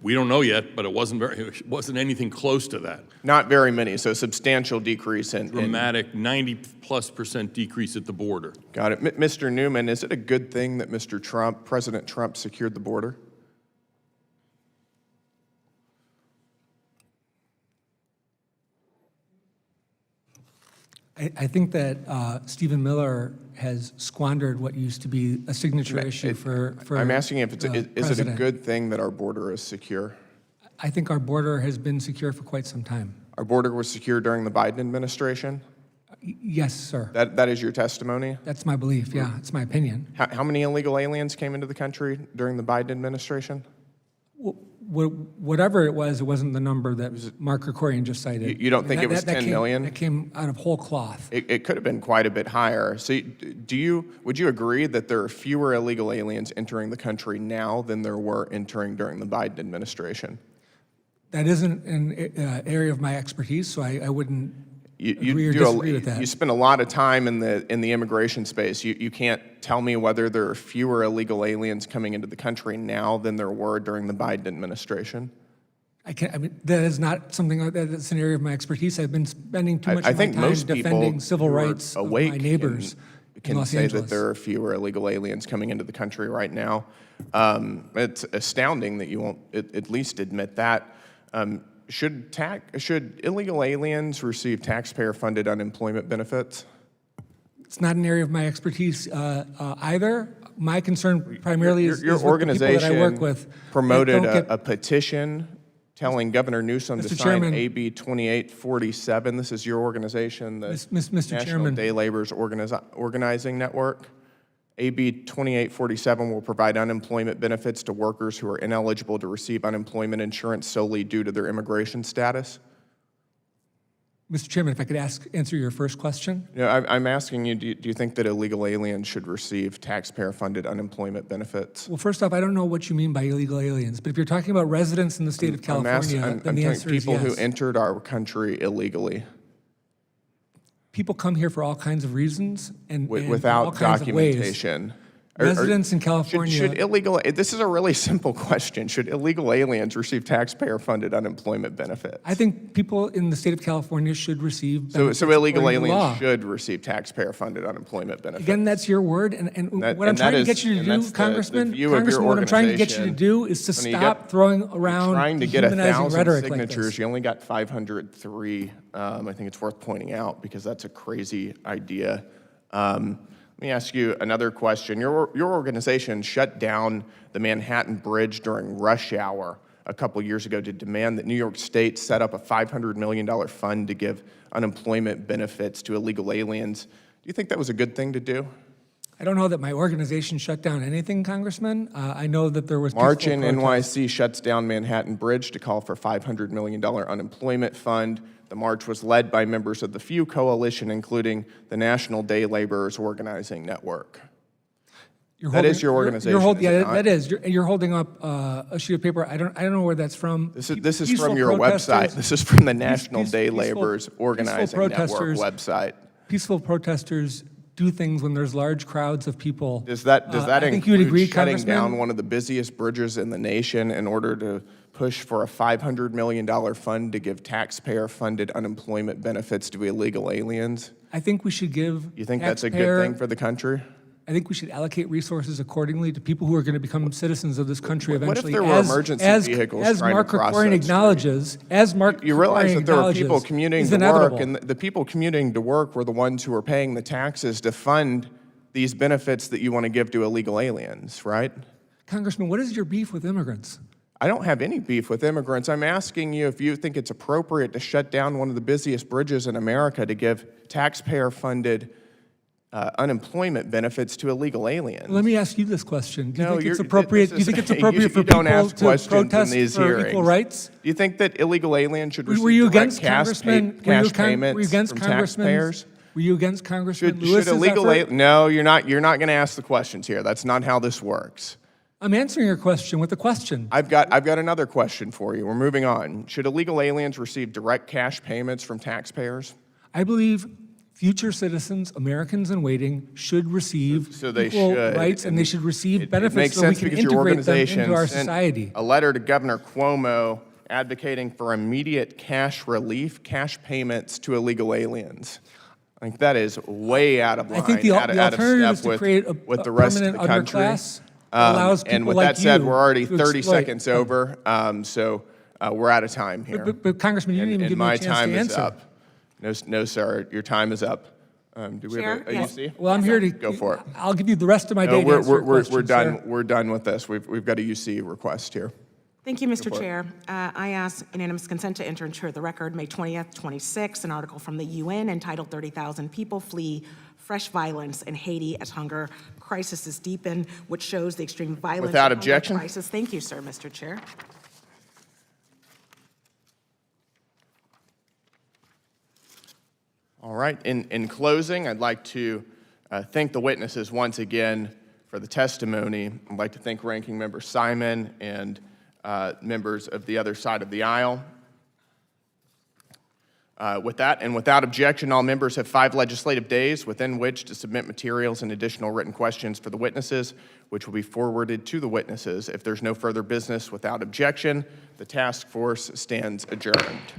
We don't know yet, but it wasn't anything close to that. Not very many, so substantial decrease in... Dramatic 90+% decrease at the border. Got it. Mr. Newman, is it a good thing that President Trump secured the border? I think that Stephen Miller has squandered what used to be a signature issue for I'm asking if is it a president. good thing that our border is secure? I think our border has been secure for quite some time. Our border was secure during the Biden administration? Yes, sir. That is your testimony? That's my belief, yeah. It's my opinion. How many illegal aliens came into the country during the Biden administration? Whatever it wasn't the number that Mark Krikorian just cited. You don't think it was 10 million? That came out of whole cloth. It could have been quite a bit higher. So would you agree that there are fewer illegal aliens entering the country now than there were entering during the Biden administration? That isn't an area of my expertise, so I wouldn't agree or disagree with that. You spend a lot of time in the immigration space. You can't tell me whether there are fewer illegal aliens coming into the country now than there were during the Biden administration. I mean, that is not something that's an area of my expertise. I've been spending too much I of my think time most defending people civil who are rights of awake my neighbors in can Los say Angeles. that there are fewer illegal aliens coming into the country right now. It's astounding that you won't at least admit that. Should illegal aliens receive taxpayer-funded unemployment benefits? It's not an area of my expertise either. My concern primarily is your with the organization people that I work with. promoted that don't get- a petition telling Governor Newsom to Mr. sign Chairman. AB 2847. This is your organization, the Mr. National Chairman. Day Laborers Organizing Network. AB 2847 will provide unemployment benefits to workers who are ineligible to receive unemployment insurance solely due to their immigration status. Mr. Chairman, if I could answer your first question. I'm asking you, do you think that illegal aliens should receive taxpayer-funded unemployment benefits? Well, first off, I don't know what you mean by illegal aliens, but if you're talking about residents in the state of California, then the answer is people who yes. entered our country illegally. People come here for all kinds of reasons and all without kinds of ways. documentation. Residents in California. Should illegal, this is a really simple question. Should illegal aliens receive taxpayer-funded unemployment benefits? I think people in the state of California should receive benefits So illegal according to the law. aliens should receive taxpayer-funded unemployment benefits. Again, that's your word, and That- what I'm and trying that to get is- you to and do, that's the Congressman, view of your what I'm trying to get you to organization. do is to When you stop get- throwing around Trying to get dehumanizing 1,000 rhetoric like signatures, this. you only got 503. I think it's worth pointing out because that's a crazy idea. Let me ask you another question. Your organization shut down the Manhattan Bridge during rush hour a couple years ago to demand that New York State set up a $500 million fund to give unemployment benefits to illegal aliens. Do you think that was a good thing to do? I don't know that my organization shut down anything, Congressman. I know that there was March in peaceful protest. NYC shuts down Manhattan Bridge to call for $500 million unemployment fund. The march was led by members of the FEW coalition, including the National Day Laborers Organizing Network. That is your organization, You're holding, is it yeah, not? that is. You're holding up a sheet of paper. I don't know where that's from. This is Peaceful from your protesters- website. This is from the National Day peaceful- Laborers Organizing Network protesters- website. Peaceful protesters do things when there's large crowds of people. Does that I think you include would agree, shutting Congressman? down one of the busiest bridges in the nation in order to push for a $500 million fund to give taxpayer-funded unemployment benefits to illegal aliens? I think we should give. You think that's a taxpayer- good thing for the country? I think we should allocate resources accordingly to people who are going to become citizens of this country What if eventually. there were emergency vehicles as trying to Mark cross Krikorian that acknowledges, as Mark You realize Krikorian that there are people acknowledges, commuting is to work, inevitable. and the people commuting to work were the ones who were paying the taxes to fund these benefits that you want to give to illegal aliens, right? Congressman, what is your beef with immigrants? I don't have any beef with immigrants. I'm asking you if you think it's appropriate to shut down one of the busiest bridges in America to give taxpayer-funded unemployment benefits to illegal aliens. Let me ask you this question. Do you No, think it's you're- appropriate, this do you think is- it's appropriate for you don't people ask to questions in protest these for equal hearings. rights? Do you think that illegal aliens should Were receive you direct against cash, Congressman? cash payments from taxpayers? Were you against Congressman Should Lewis's illegal effort? No, you're not going to ask the questions here. That's not how this works. I'm answering your question with a question. I've got another question for you. We're moving on. Should illegal aliens receive direct cash payments from taxpayers? I believe future citizens, Americans in waiting, should receive So they equal should. rights, and they should receive It benefits makes so we sense can because your integrate them organization into our sent society. a letter to Governor Cuomo advocating for immediate cash relief, cash payments to illegal aliens. I think that is way out of line, I think the out of alternative is step to with, create a with the rest of permanent the country. underclass that allows And people with like that said, you we're already to 30 exploit. seconds over, so we're out of time here. But Congressman, you didn't even And give me a my chance time to is answer. up. No, sir, your time is up. Do we have Chair? a Yes. UC? Well, I'm here to. Go for it. I'll give you the rest of my No, day to answer your question, we're done. sir. We're done with this. We've got a UC request here. Thank you, Mr. for it. Chair. I ask unanimous consent to enter into the record, May 20th, 26, an article from the UN entitled 30,000 People Flee Fresh Violence in Haiti as Hunger Crisis Deepen, which shows the extreme violence Without and hunger objection? crisis. Thank you, sir, Mr. Chair. All right. In closing, I'd like to thank the witnesses once again for the testimony. I'd like to thank Ranking Member Simon and members of the other side of the aisle. With that, and without objection, all members have 5 legislative days within which to submit materials and additional written questions for the witnesses, which will be forwarded to the witnesses. If there's no further business without objection, the task force stands adjourned.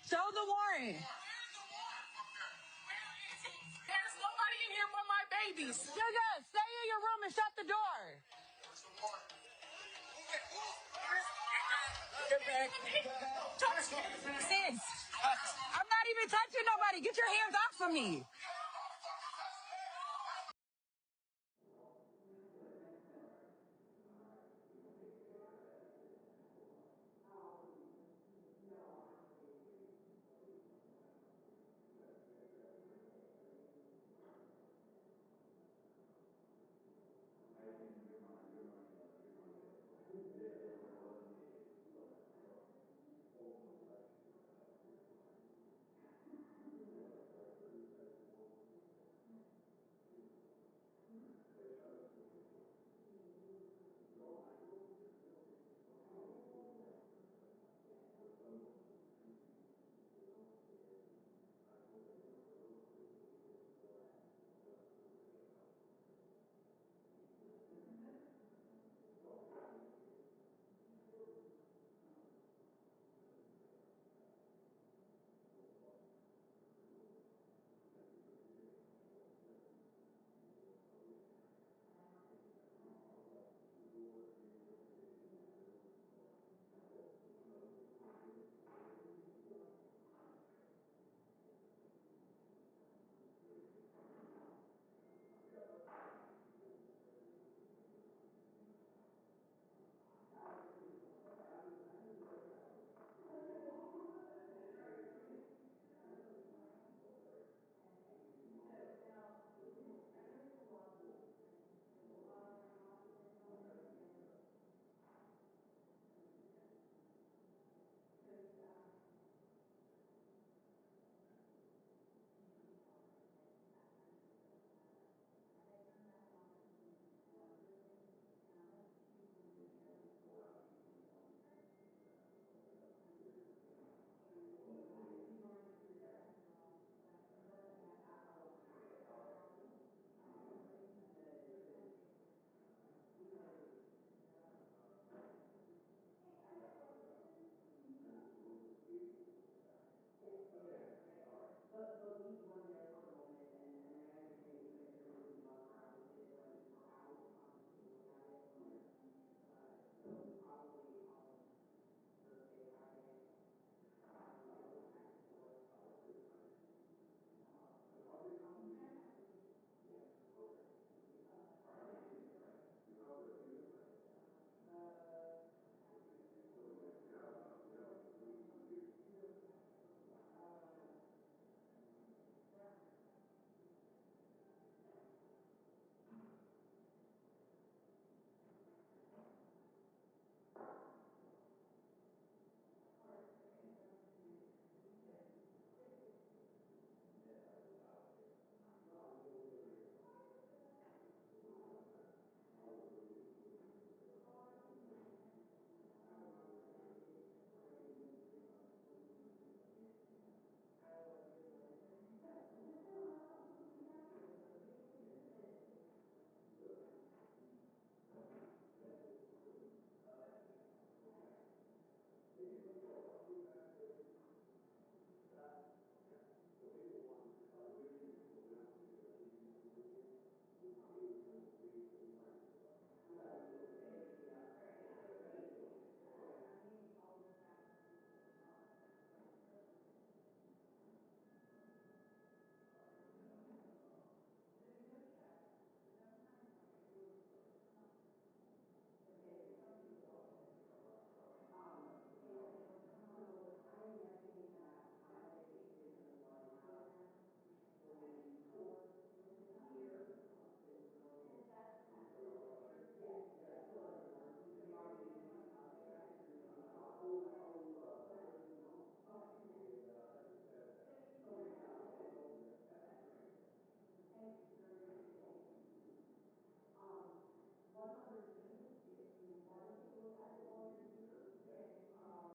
Show the warrant. There's nobody in here but my babies. Sugar, stay in your room and shut the door. Get back. Sis, I'm not even touching nobody. Get your hands off of me.